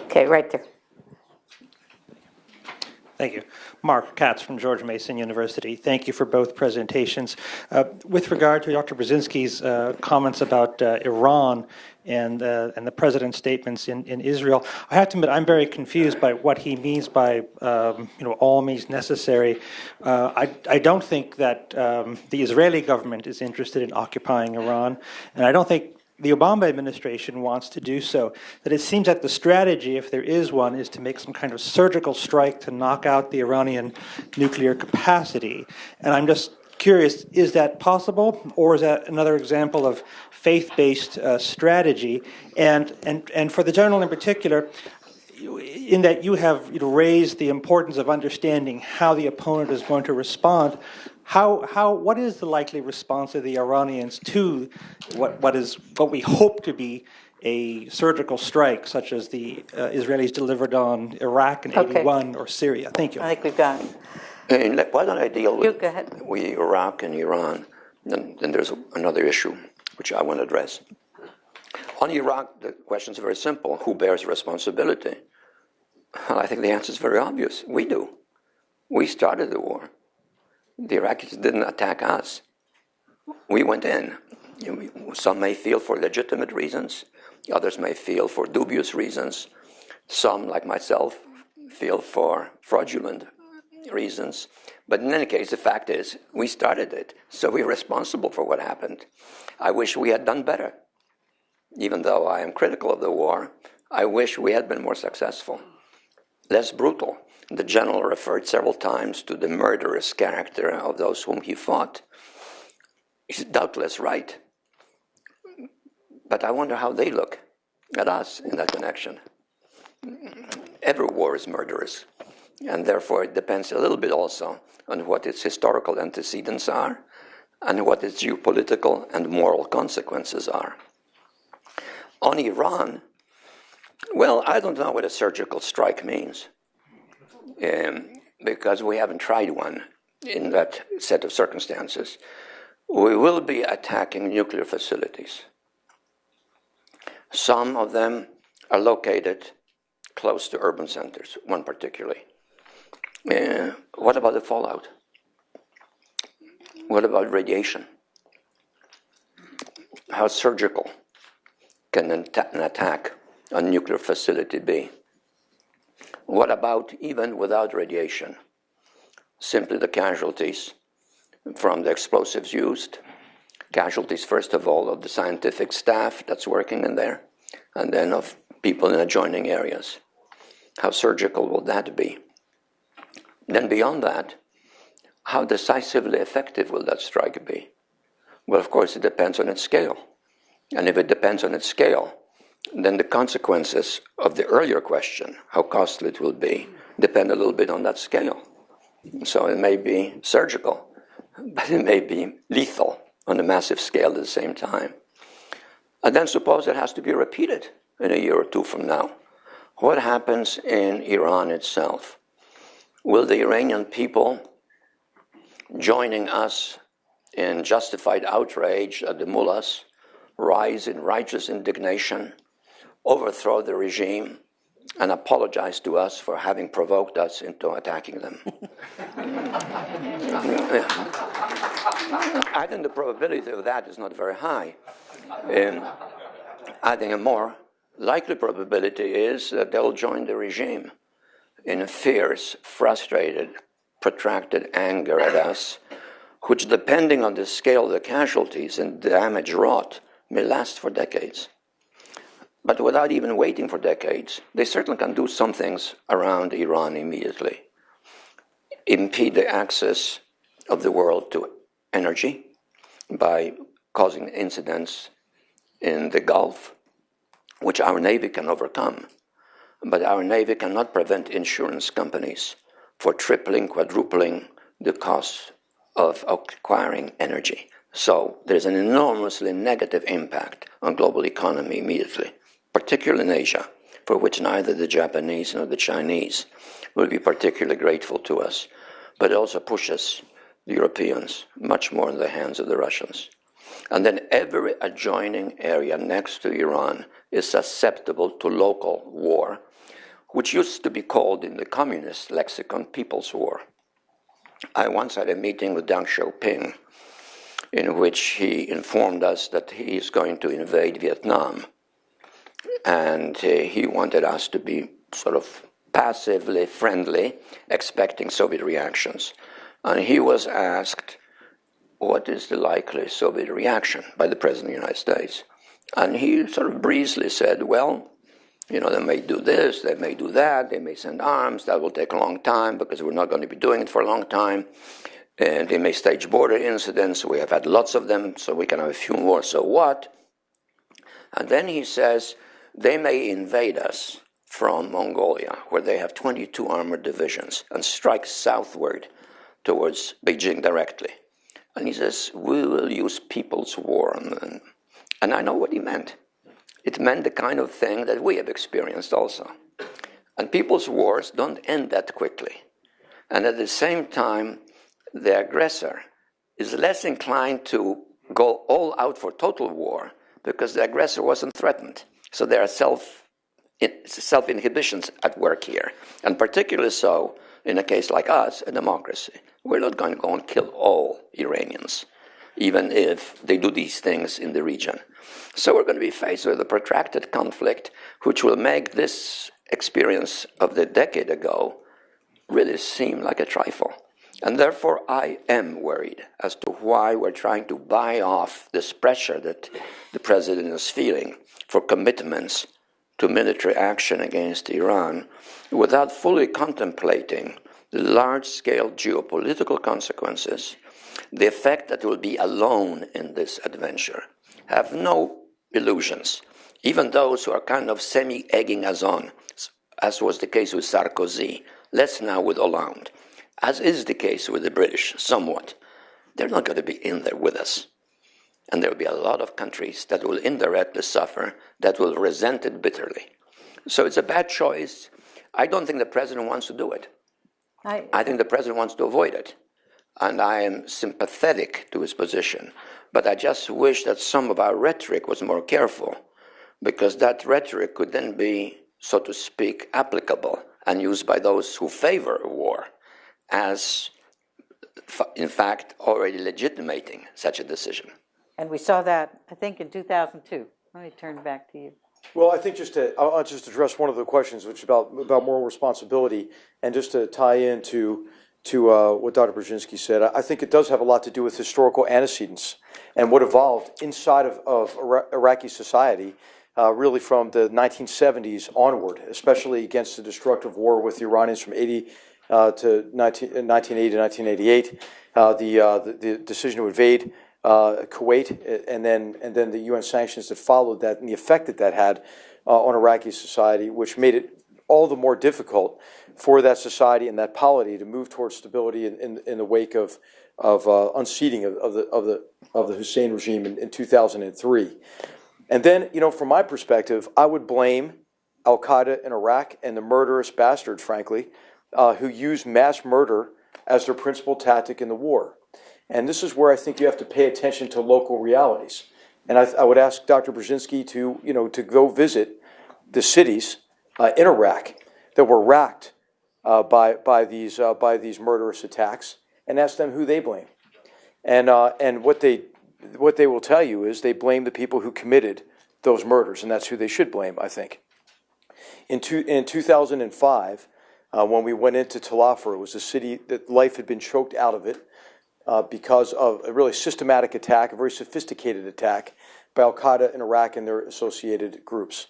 Speaker 3: Okay, right there.
Speaker 7: Thank you. Mark Katz from George Mason University. Thank you for both presentations. With regard to Dr. Brzezinski's comments about Iran and the president's statements in Israel, I have to admit I'm very confused by what he means by all means necessary. I don't think that the Israeli government is interested in occupying Iran, and I don't think the Obama administration wants to do so. That it seems that the strategy, if there is one, is to make some kind of surgical strike to knock out the Iranian nuclear capacity. And I'm just curious, is that possible, or is that another example of faith-based strategy? And for the general in particular, in that you have raised the importance of understanding how the opponent is going to respond, what is the likely response of the Iranians to what we hope to be a surgical strike, such as the Israelis delivered on Iraq in '81 or Syria? Thank you.
Speaker 3: I think we've got it.
Speaker 4: Why don't I deal with
Speaker 3: Go ahead.
Speaker 4: Iraq and Iran? Then there's another issue which I want to address. On Iraq, the question is very simple. Who bears responsibility? Well, I think the answer is very obvious. We do. We started the war. The Iraqis didn't attack us. We went in. Some may feel for legitimate reasons. Others may feel for dubious reasons. Some, like myself, feel for fraudulent reasons. But in any case, the fact is, we started it. So we're responsible for what happened. I wish we had done better. Even though I am critical of the war, I wish we had been more successful, less brutal. The general referred several times to the murderous character of those whom he fought. He's doubtless right. But I wonder how they look at us in that connection. Every war is murderous, and therefore it depends a little bit also on what its historical antecedents are and what its geopolitical and moral consequences are. On Iran, well, I don't know what a surgical strike means. Because we haven't tried one in that set of circumstances. We will be attacking nuclear facilities. Some of them are located close to urban centers, one particularly. What about the fallout? What about radiation? How surgical can an attack on a nuclear facility be? What about even without radiation? Simply the casualties from the explosives used. Casualties, first of all, of the scientific staff that's working in there, and then of people in adjoining areas. How surgical will that be? Then beyond that, how decisively effective will that strike be? Well, of course, it depends on its scale. And if it depends on its scale, then the consequences of the earlier question, how costly it will be, depend a little bit on that scale. So it may be surgical, but it may be lethal on a massive scale at the same time. And then suppose it has to be repeated in a year or two from now. What happens in Iran itself? Will the Iranian people joining us in justified outrage at the mullahs rise in righteous indignation, overthrow the regime, and apologize to us for having provoked us into attacking them? I think the probability of that is not very high. I think a more likely probability is that they'll join the regime in a fierce, frustrated, protracted anger at us, which, depending on the scale of the casualties and damage wrought, may last for decades. But without even waiting for decades, they certainly can do some things around Iran immediately. Impede the access of the world to energy by causing incidents in the Gulf, which our Navy can overcome. But our Navy cannot prevent insurance companies for tripling, quadrupling the cost of acquiring energy. So there's an enormously negative impact on global economy immediately, particularly in Asia, for which neither the Japanese nor the Chinese will be particularly grateful to us. But it also pushes the Europeans, much more in the hands of the Russians. And then every adjoining area next to Iran is susceptible to local war, which used to be called in the communist lexicon People's War. I once had a meeting with Deng Xiaoping in which he informed us that he is going to invade Vietnam. And he wanted us to be sort of passively friendly, expecting Soviet reactions. And he was asked, what is the likely Soviet reaction by the President of the United States? And he sort of breezily said, well, you know, they may do this, they may do that, they may send arms, that will take a long time because we're not going to be doing it for a long time. And they may stage border incidents, we have had lots of them, so we can have a few more, so what? And then he says, they may invade us from Mongolia, where they have 22 armored divisions, and strike southward towards Beijing directly. And he says, we will use people's war on them. And I know what he meant. It meant the kind of thing that we have experienced also. And people's wars don't end that quickly. And at the same time, the aggressor is less inclined to go all out for total war because the aggressor wasn't threatened. So there are self-inhibitions at work here. And particularly so in a case like us, a democracy. We're not going to go and kill all Iranians, even if they do these things in the region. So we're going to be faced with a protracted conflict, which will make this experience of the decade ago really seem like a trifle. And therefore, I am worried as to why we're trying to buy off this pressure that the president is feeling for commitments to military action against Iran without fully contemplating the large-scale geopolitical consequences, the effect that we'll be alone in this adventure. Have no illusions. Even those who are kind of semi-egging us on, as was the case with Sarkozy, less now with Hollande, as is the case with the British, somewhat. They're not going to be in there with us. And there will be a lot of countries that will indirectly suffer, that will resent it bitterly. So it's a bad choice. I don't think the president wants to do it. I think the president wants to avoid it. And I am sympathetic to his position. But I just wish that some of our rhetoric was more careful, because that rhetoric could then be, so to speak, applicable and used by those who favor war as, in fact, already legitimating such a decision.
Speaker 3: And we saw that, I think, in 2002. Let me turn back to you.
Speaker 1: Well, I think I'll just address one of the questions, which is about moral responsibility, and just to tie into what Dr. Brzezinski said. I think it does have a lot to do with historical antecedents and what evolved inside of Iraqi society, really from the 1970s onward, especially against the destructive war with the Iranians from 1980 to 1988, the decision to invade Kuwait, and then the UN sanctions that followed that, and the effect that had on Iraqi society, which made it all the more difficult for that society and that polity to move towards stability in the wake of unseating of the Hussein regime in 2003. And then, from my perspective, I would blame Al Qaeda in Iraq and the murderous bastards, frankly, who used mass murder as their principal tactic in the war. And this is where I think you have to pay attention to local realities. And I would ask Dr. Brzezinski to go visit the cities in Iraq that were racked by these murderous attacks, and ask them who they blame. And what they will tell you is they blame the people who committed those murders, and that's who they should blame, I think. In 2005, when we went into Tel Afar, it was a city that life had been choked out of it because of a really systematic attack, a very sophisticated attack by Al Qaeda in Iraq and their associated groups.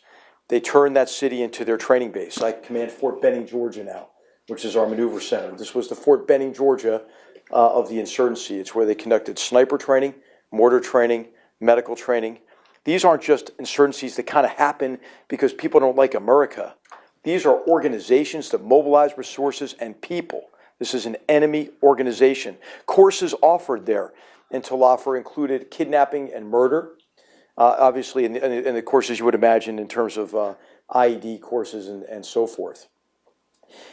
Speaker 1: They turned that city into their training base. I command Fort Benning, Georgia now, which is our maneuver center. This was the Fort Benning, Georgia of the insurgency. It's where they conducted sniper training, mortar training, medical training. These aren't just insurgencies that kind of happen because people don't like America. These are organizations that mobilize resources and people. This is an enemy organization. Courses offered there in Tel Afar included kidnapping and murder, obviously in the courses you would imagine in terms of IED courses and so forth.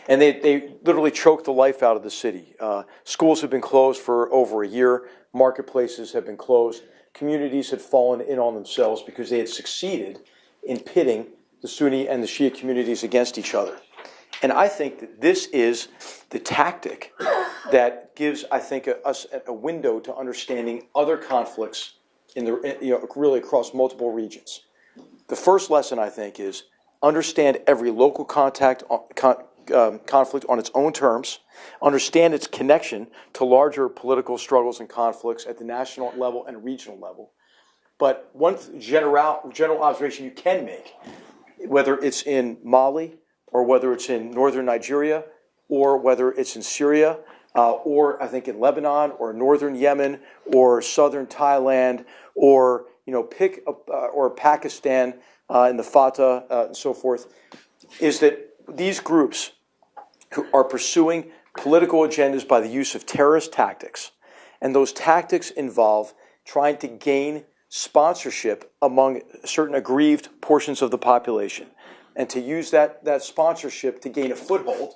Speaker 1: And they literally choked the life out of the city. Schools have been closed for over a year. Marketplaces have been closed. Communities had fallen in on themselves because they had succeeded in pitting the Sunni and the Shia communities against each other. And I think that this is the tactic that gives, I think, us a window to understanding other conflicts really across multiple regions. The first lesson, I think, is understand every local conflict on its own terms, understand its connection to larger political struggles and conflicts at the national level and regional level. But one general observation you can make, whether it's in Mali or whether it's in northern Nigeria or whether it's in Syria or I think in Lebanon or northern Yemen or southern Thailand or or Pakistan in the Fatah and so forth, is that these groups who are pursuing political agendas by the use of terrorist tactics, and those tactics involve trying to gain sponsorship among certain aggrieved portions of the population, and to use that sponsorship to gain a foothold,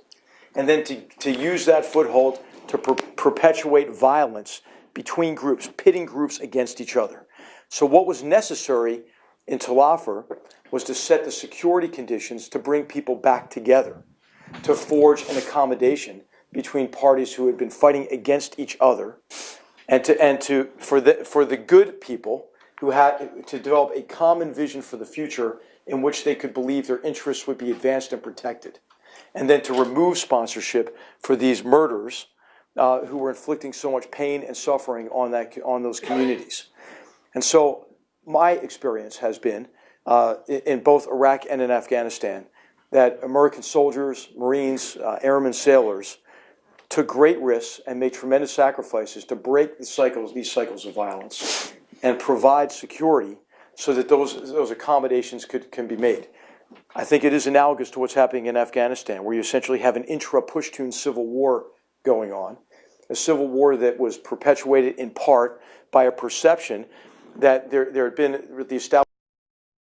Speaker 1: and then to use that foothold to perpetuate violence between groups, pitting groups against each other. So what was necessary in Tel Afar was to set the security conditions to bring people back together, to forge an accommodation between parties who had been fighting against each other, and for the good people who had to develop a common vision for the future in which they could believe their interests would be advanced and protected, and then to remove sponsorship for these murderers who were inflicting so much pain and suffering on those communities. And so my experience has been in both Iraq and in Afghanistan that American soldiers, Marines, airmen, sailors took great risks and made tremendous sacrifices to break these cycles of violence and provide security so that those accommodations can be made. I think it is analogous to what's happening in Afghanistan, where you essentially have an intra-Pushtun civil war going on, a civil war that was perpetuated in part by a perception that there had been the establishment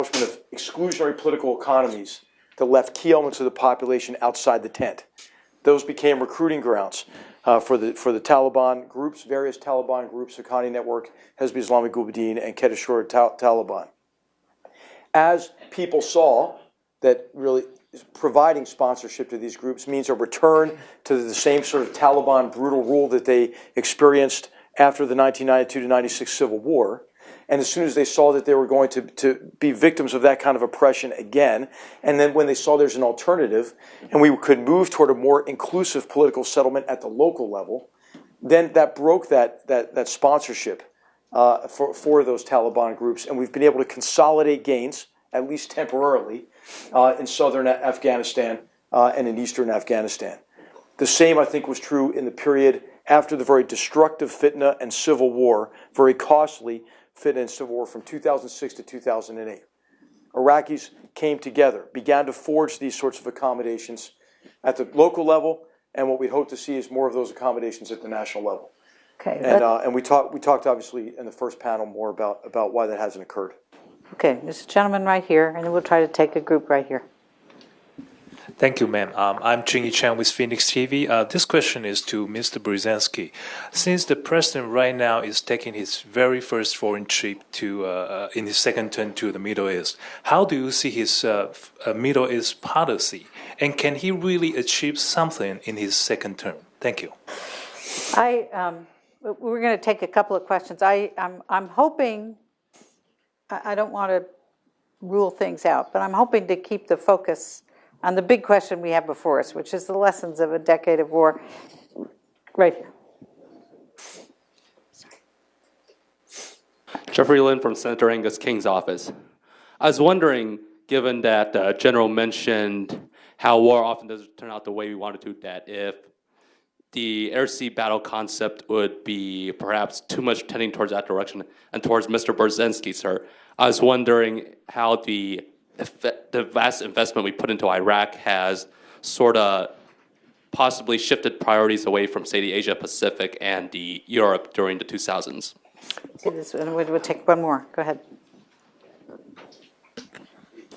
Speaker 1: of exclusionary political economies that left key elements of the population outside the tent. Those became recruiting grounds for the Taliban groups, various Taliban groups, Haqqani Network, Hezb Islamic Mujahideen, and Quetta Taliban. As people saw that really providing sponsorship to these groups means a return to the same sort of Taliban brutal rule that they experienced after the 1992-96 Civil War, and as soon as they saw that they were going to be victims of that kind of oppression again, and then when they saw there's an alternative, and we could move toward a more inclusive political settlement at the local level, then that broke that sponsorship for those Taliban groups, and we've been able to consolidate gains, at least temporarily, in southern Afghanistan and in eastern Afghanistan. The same, I think, was true in the period after the very destructive fitna and civil war, very costly fitna and civil war from 2006 to 2008. Iraqis came together, began to forge these sorts of accommodations at the local level, and what we hope to see is more of those accommodations at the national level.
Speaker 3: Okay.
Speaker 1: And we talked obviously in the first panel more about why that hasn't occurred.
Speaker 3: Okay, this gentleman right here, and then we'll try to take a group right here.
Speaker 8: Thank you, ma'am. I'm Jingyi Chan with Phoenix TV. This question is to Mr. Brzezinski. Since the president right now is taking his very first foreign trip in his second term to the Middle East, how do you see his Middle East policy? And can he really achieve something in his second term? Thank you.
Speaker 3: We're going to take a couple of questions. I'm hoping, I don't want to rule things out, but I'm hoping to keep the focus on the big question we have before us, which is the lessons of a decade of war. Right here.
Speaker 9: Jeffrey Lin from Senator Angus King's office. I was wondering, given that General mentioned how war often doesn't turn out the way we want it to, that if the air-sea battle concept would be perhaps too much tending towards that direction and towards Mr. Brzezinski, sir, I was wondering how the vast investment we put into Iraq has sort of possibly shifted priorities away from, say, the Asia-Pacific and the Europe during the 2000s.
Speaker 3: See this, and we'll take one more. Go ahead.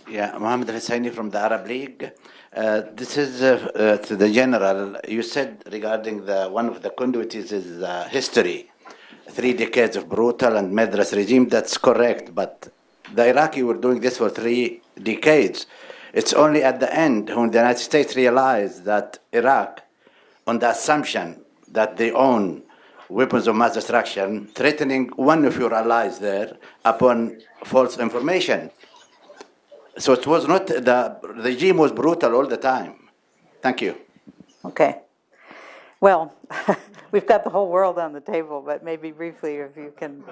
Speaker 10: Yeah, Mohammed Husseini from the Arab League. This is to the general. You said regarding one of the conduits is history, 3 decades of brutal and murderous regime. That's correct, but the Iraqi were doing this for 3 decades. It's only at the end when the United States realized that Iraq, on the assumption that they own weapons of mass destruction, threatening one of your allies there upon false information. So it was not, the regime was brutal all the time. Thank you.
Speaker 3: Okay. Well, we've got the whole world on the table, but maybe briefly if you can.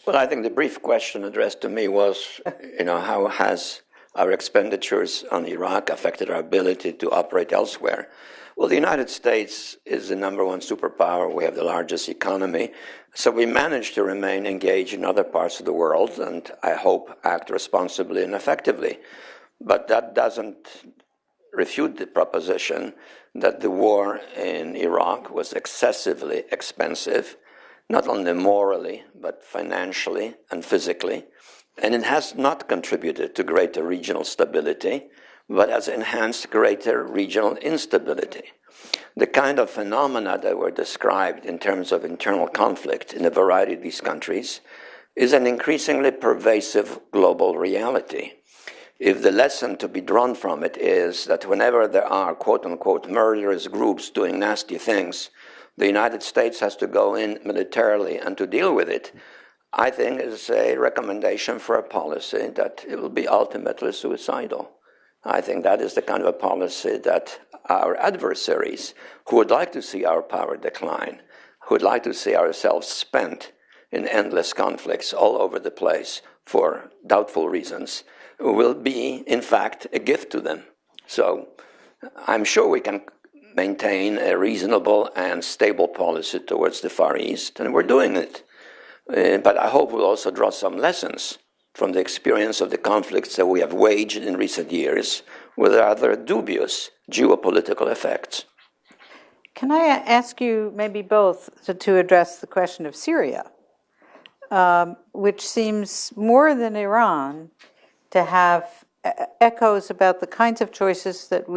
Speaker 4: Well, I think the brief question addressed to me was, how has our expenditures on Iraq affected our ability to operate elsewhere? Well, the United States is the #1 superpower. We have the largest economy. So we managed to remain engaged in other parts of the world and, I hope, act responsibly and effectively. But that doesn't refute the proposition that the war in Iraq was excessively expensive, not only morally, but financially and physically. And it has not contributed to greater regional stability, but has enhanced greater regional instability. The kind of phenomena that were described in terms of internal conflict in a variety of these countries is an increasingly pervasive global reality. If the lesson to be drawn from it is that whenever there are quote-unquote murderous groups doing nasty things, the United States has to go in militarily and to deal with it, I think is a recommendation for a policy that it will be ultimately suicidal. I think that is the kind of a policy that our adversaries, who would like to see our power decline, who would like to see ourselves spent in endless conflicts all over the place for doubtful reasons, will be, in fact, a gift to them. So I'm sure we can maintain a reasonable and stable policy towards the Far East, and we're doing it. But I hope we'll also draw some lessons from the experience of the conflicts that we have waged in recent years with rather dubious geopolitical effects.
Speaker 3: Can I ask you maybe both to address the question of Syria, which seems more than Iran to have echoes about the kinds of choices that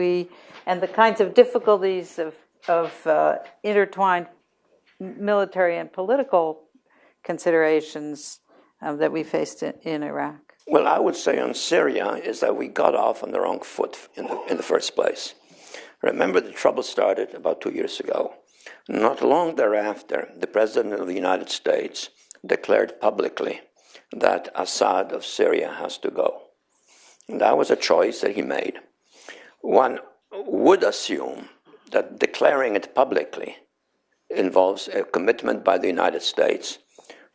Speaker 3: and the kinds of difficulties of intertwined military and political considerations that we faced in Iraq?
Speaker 4: Well, I would say on Syria is that we got off on the wrong foot in the first place. Remember, the trouble started about 2 years ago. Not long thereafter, the President of the United States declared publicly that Assad of Syria has to go. And that was a choice that he made. One would assume that declaring it publicly involves a commitment by the United States,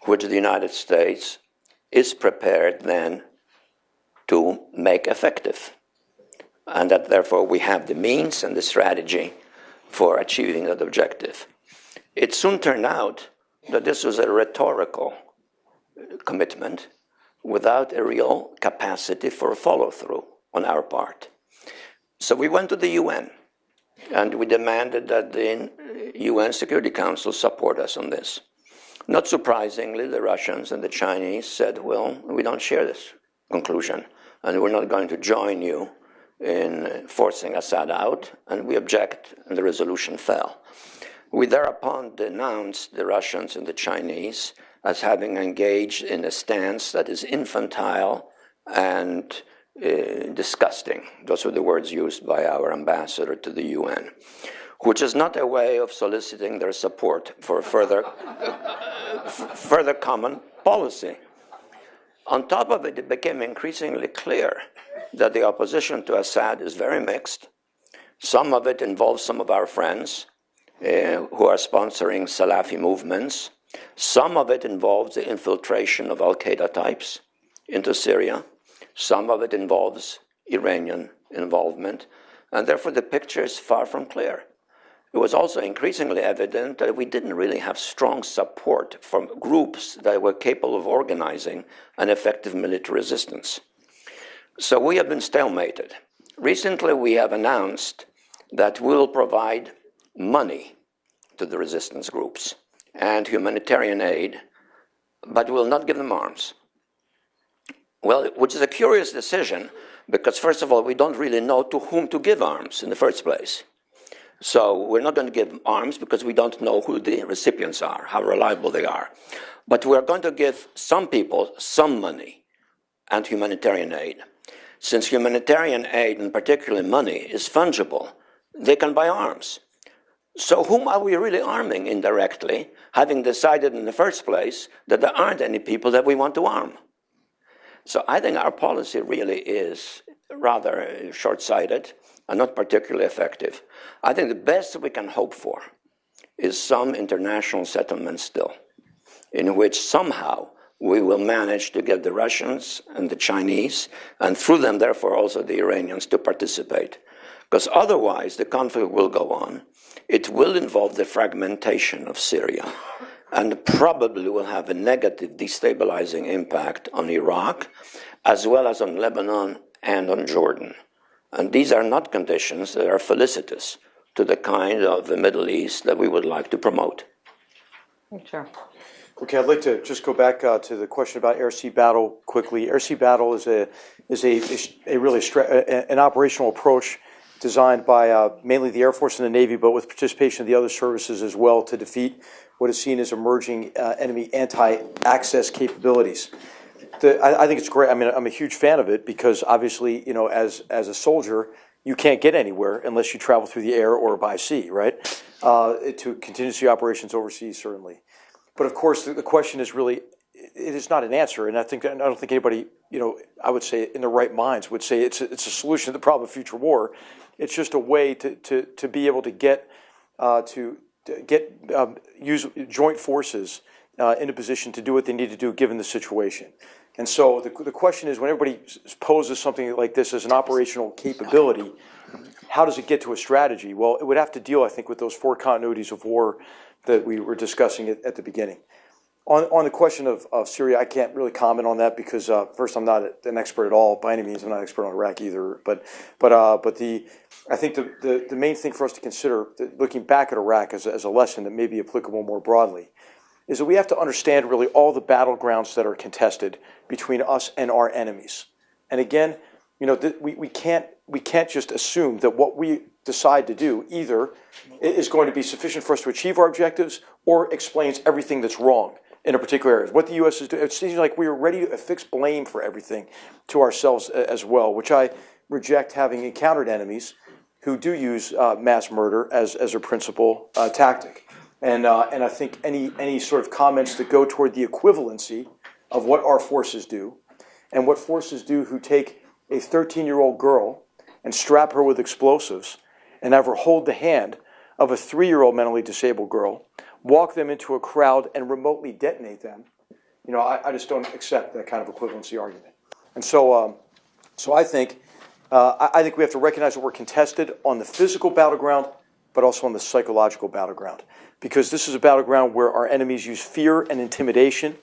Speaker 4: which the United States is prepared then to make effective. And that therefore we have the means and the strategy for achieving that objective. It soon turned out that this was a rhetorical commitment without a real capacity for follow-through on our part. So we went to the UN and we demanded that the UN Security Council support us on this. Not surprisingly, the Russians and the Chinese said, well, we don't share this conclusion, and we're not going to join you in forcing Assad out, and we object, and the resolution fell. We thereupon denounced the Russians and the Chinese as having engaged in a stance that is infantile and disgusting. Those were the words used by our ambassador to the UN, which is not a way of soliciting their support for further common policy. On top of it, it became increasingly clear that the opposition to Assad is very mixed. Some of it involves some of our friends who are sponsoring Salafi movements. Some of it involves the infiltration of Al-Qaeda types into Syria. Some of it involves Iranian involvement. And therefore, the picture is far from clear. It was also increasingly evident that we didn't really have strong support from groups that were capable of organizing an effective military resistance. So we have been stalemated. Recently, we have announced that we will provide money to the resistance groups and humanitarian aid, but will not give them arms. Well, which is a curious decision, Because first of all, we don't really know to whom to give arms in the first place. So we're not going to give arms because we don't know who the recipients are, how reliable they are. But we're going to give some people some money and humanitarian aid. Since humanitarian aid, and particularly money, is fungible, they can buy arms. So whom are we really arming indirectly, having decided in the first place that there aren't any people that we want to arm? So I think our policy really is rather short-sighted and not particularly effective. I think the best we can hope for is some international settlement still, in which somehow we will manage to get the Russians and the Chinese, and through them, therefore, also the Iranians, to participate. Because otherwise, the conflict will go on. It will involve the fragmentation of Syria, and probably will have a negative destabilizing impact on Iraq, as well as on Lebanon and on Jordan. And these are not conditions that are felicitous to the kind of the Middle East that we would like to promote.
Speaker 3: Sure.
Speaker 1: Okay, I'd like to just go back to the question about air-sea battle quickly. Air-sea battle is an operational approach designed by mainly the Air Force and the Navy, but with participation of the other services as well, to defeat what is seen as emerging enemy anti-access capabilities. I think it's great. I mean, I'm a huge fan of it because obviously, as a soldier, you can't get anywhere unless you travel through the air or by sea, right? To contingency operations overseas, certainly. But of course, the question is really, it is not an answer, and I don't think anybody, I would say in their right minds would say it's a solution to the problem of future war. It's just a way to be able to use joint forces in a position to do what they need to do given the situation. And so the question is, when everybody poses something like this as an operational capability, how does it get to a strategy? Well, it would have to deal, I think, with those four continuities of war that we were discussing at the beginning. On the question of Syria, I can't really comment on that because first, I'm not an expert at all by any means. I'm not an expert on Iraq either. But I think the main thing for us to consider, looking back at Iraq as a lesson that may be applicable more broadly, is that we have to understand really all the battlegrounds that are contested between us and our enemies. And again, we can't just assume that what we decide to do either is going to be sufficient for us to achieve our objectives or explains everything that's wrong in a particular area. What the U.S. is doing, it seems like we are ready to affix blame for everything to ourselves as well, which I reject, having encountered enemies who do use mass murder as a principal tactic. And I think any sort of comments that go toward the equivalency of what our forces do and what forces do who take a 13-year-old girl and strap her with explosives and have her hold the hand of a 3-year-old mentally disabled girl, walk them into a crowd and remotely detonate them, I just don't accept that kind of equivalency argument. And so I think we have to recognize that we're contested on the physical battleground, but also on the psychological battleground. Because this is a battleground where our enemies use fear and intimidation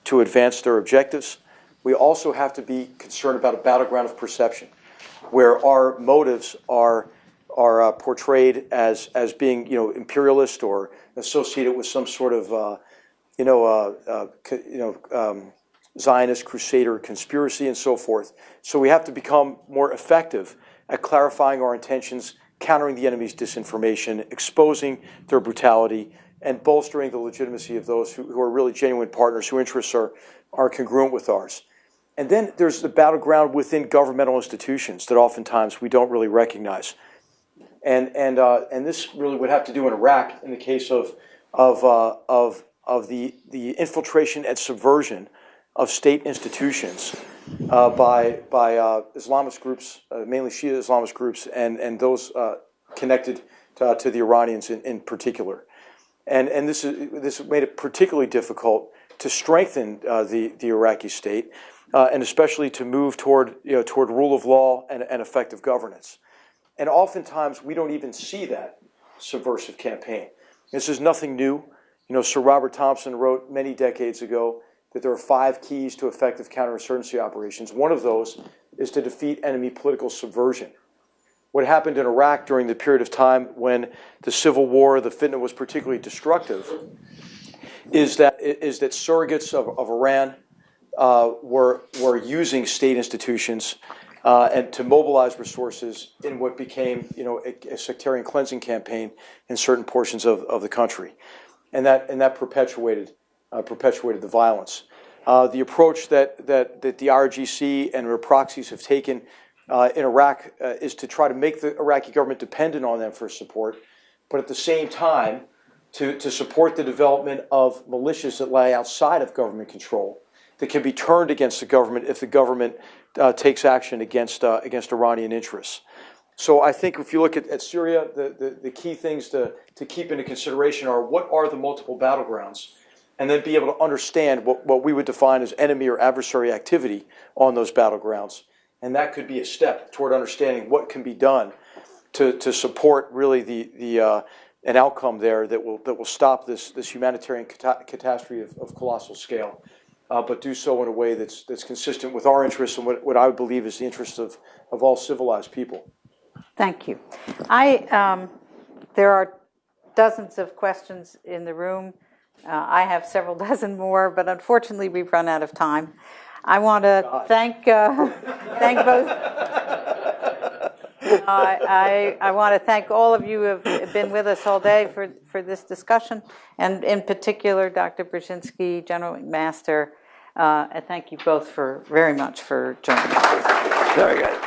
Speaker 1: to advance their objectives. We also have to be concerned about a battleground of perception, where our motives are portrayed as being imperialist or associated with some sort of Zionist crusader conspiracy and so forth. So we have to become more effective at clarifying our intentions, countering the enemy's disinformation, exposing their brutality, and bolstering the legitimacy of those who are really genuine partners, whose interests are congruent with ours. And then there's the battleground within governmental institutions that oftentimes we don't really recognize. And this really would have to do in Iraq in the case of the infiltration and subversion of state institutions by Islamist groups, mainly Shia Islamist groups, and those connected to the Iranians in particular. And this made it particularly difficult to strengthen the Iraqi state, and especially to move toward rule of law and effective governance. And oftentimes we don't even see that subversive campaign. This is nothing new. Sir Robert Thompson wrote many decades ago that there are 5 keys to effective counterinsurgency operations. One of those is to defeat enemy political subversion. What happened in Iraq during the period of time when the civil war, the fitna, was particularly destructive, is that surrogates of Iran were using state institutions and to mobilize resources in what became, a sectarian cleansing campaign in certain portions of the country, and that perpetuated the violence. The approach that the IRGC and their proxies have taken in Iraq is to try to make the Iraqi government dependent on them for support, but at the same time to support the development of militias that lie outside of government control that can be turned against the government if the government takes action against Iranian interests. So I think if you look at Syria, the key things to keep into consideration are what are the multiple battlegrounds, and then be able to understand what we would define as enemy or adversary activity on those battlegrounds. And that could be a step toward understanding what can be done to support really an outcome there that will stop this humanitarian catastrophe of colossal scale. But do so in a way that's consistent with our interests and what I would believe is the interest of all civilized people.
Speaker 3: Thank you. There are dozens of questions in the room. I have several dozen more, but unfortunately we've run out of time. I want to thank both. I want to thank all of you who have been with us all day for this discussion, and in particular, Dr. Brzezinski, General McMaster. And thank you both very much for joining us.
Speaker 4: Very good.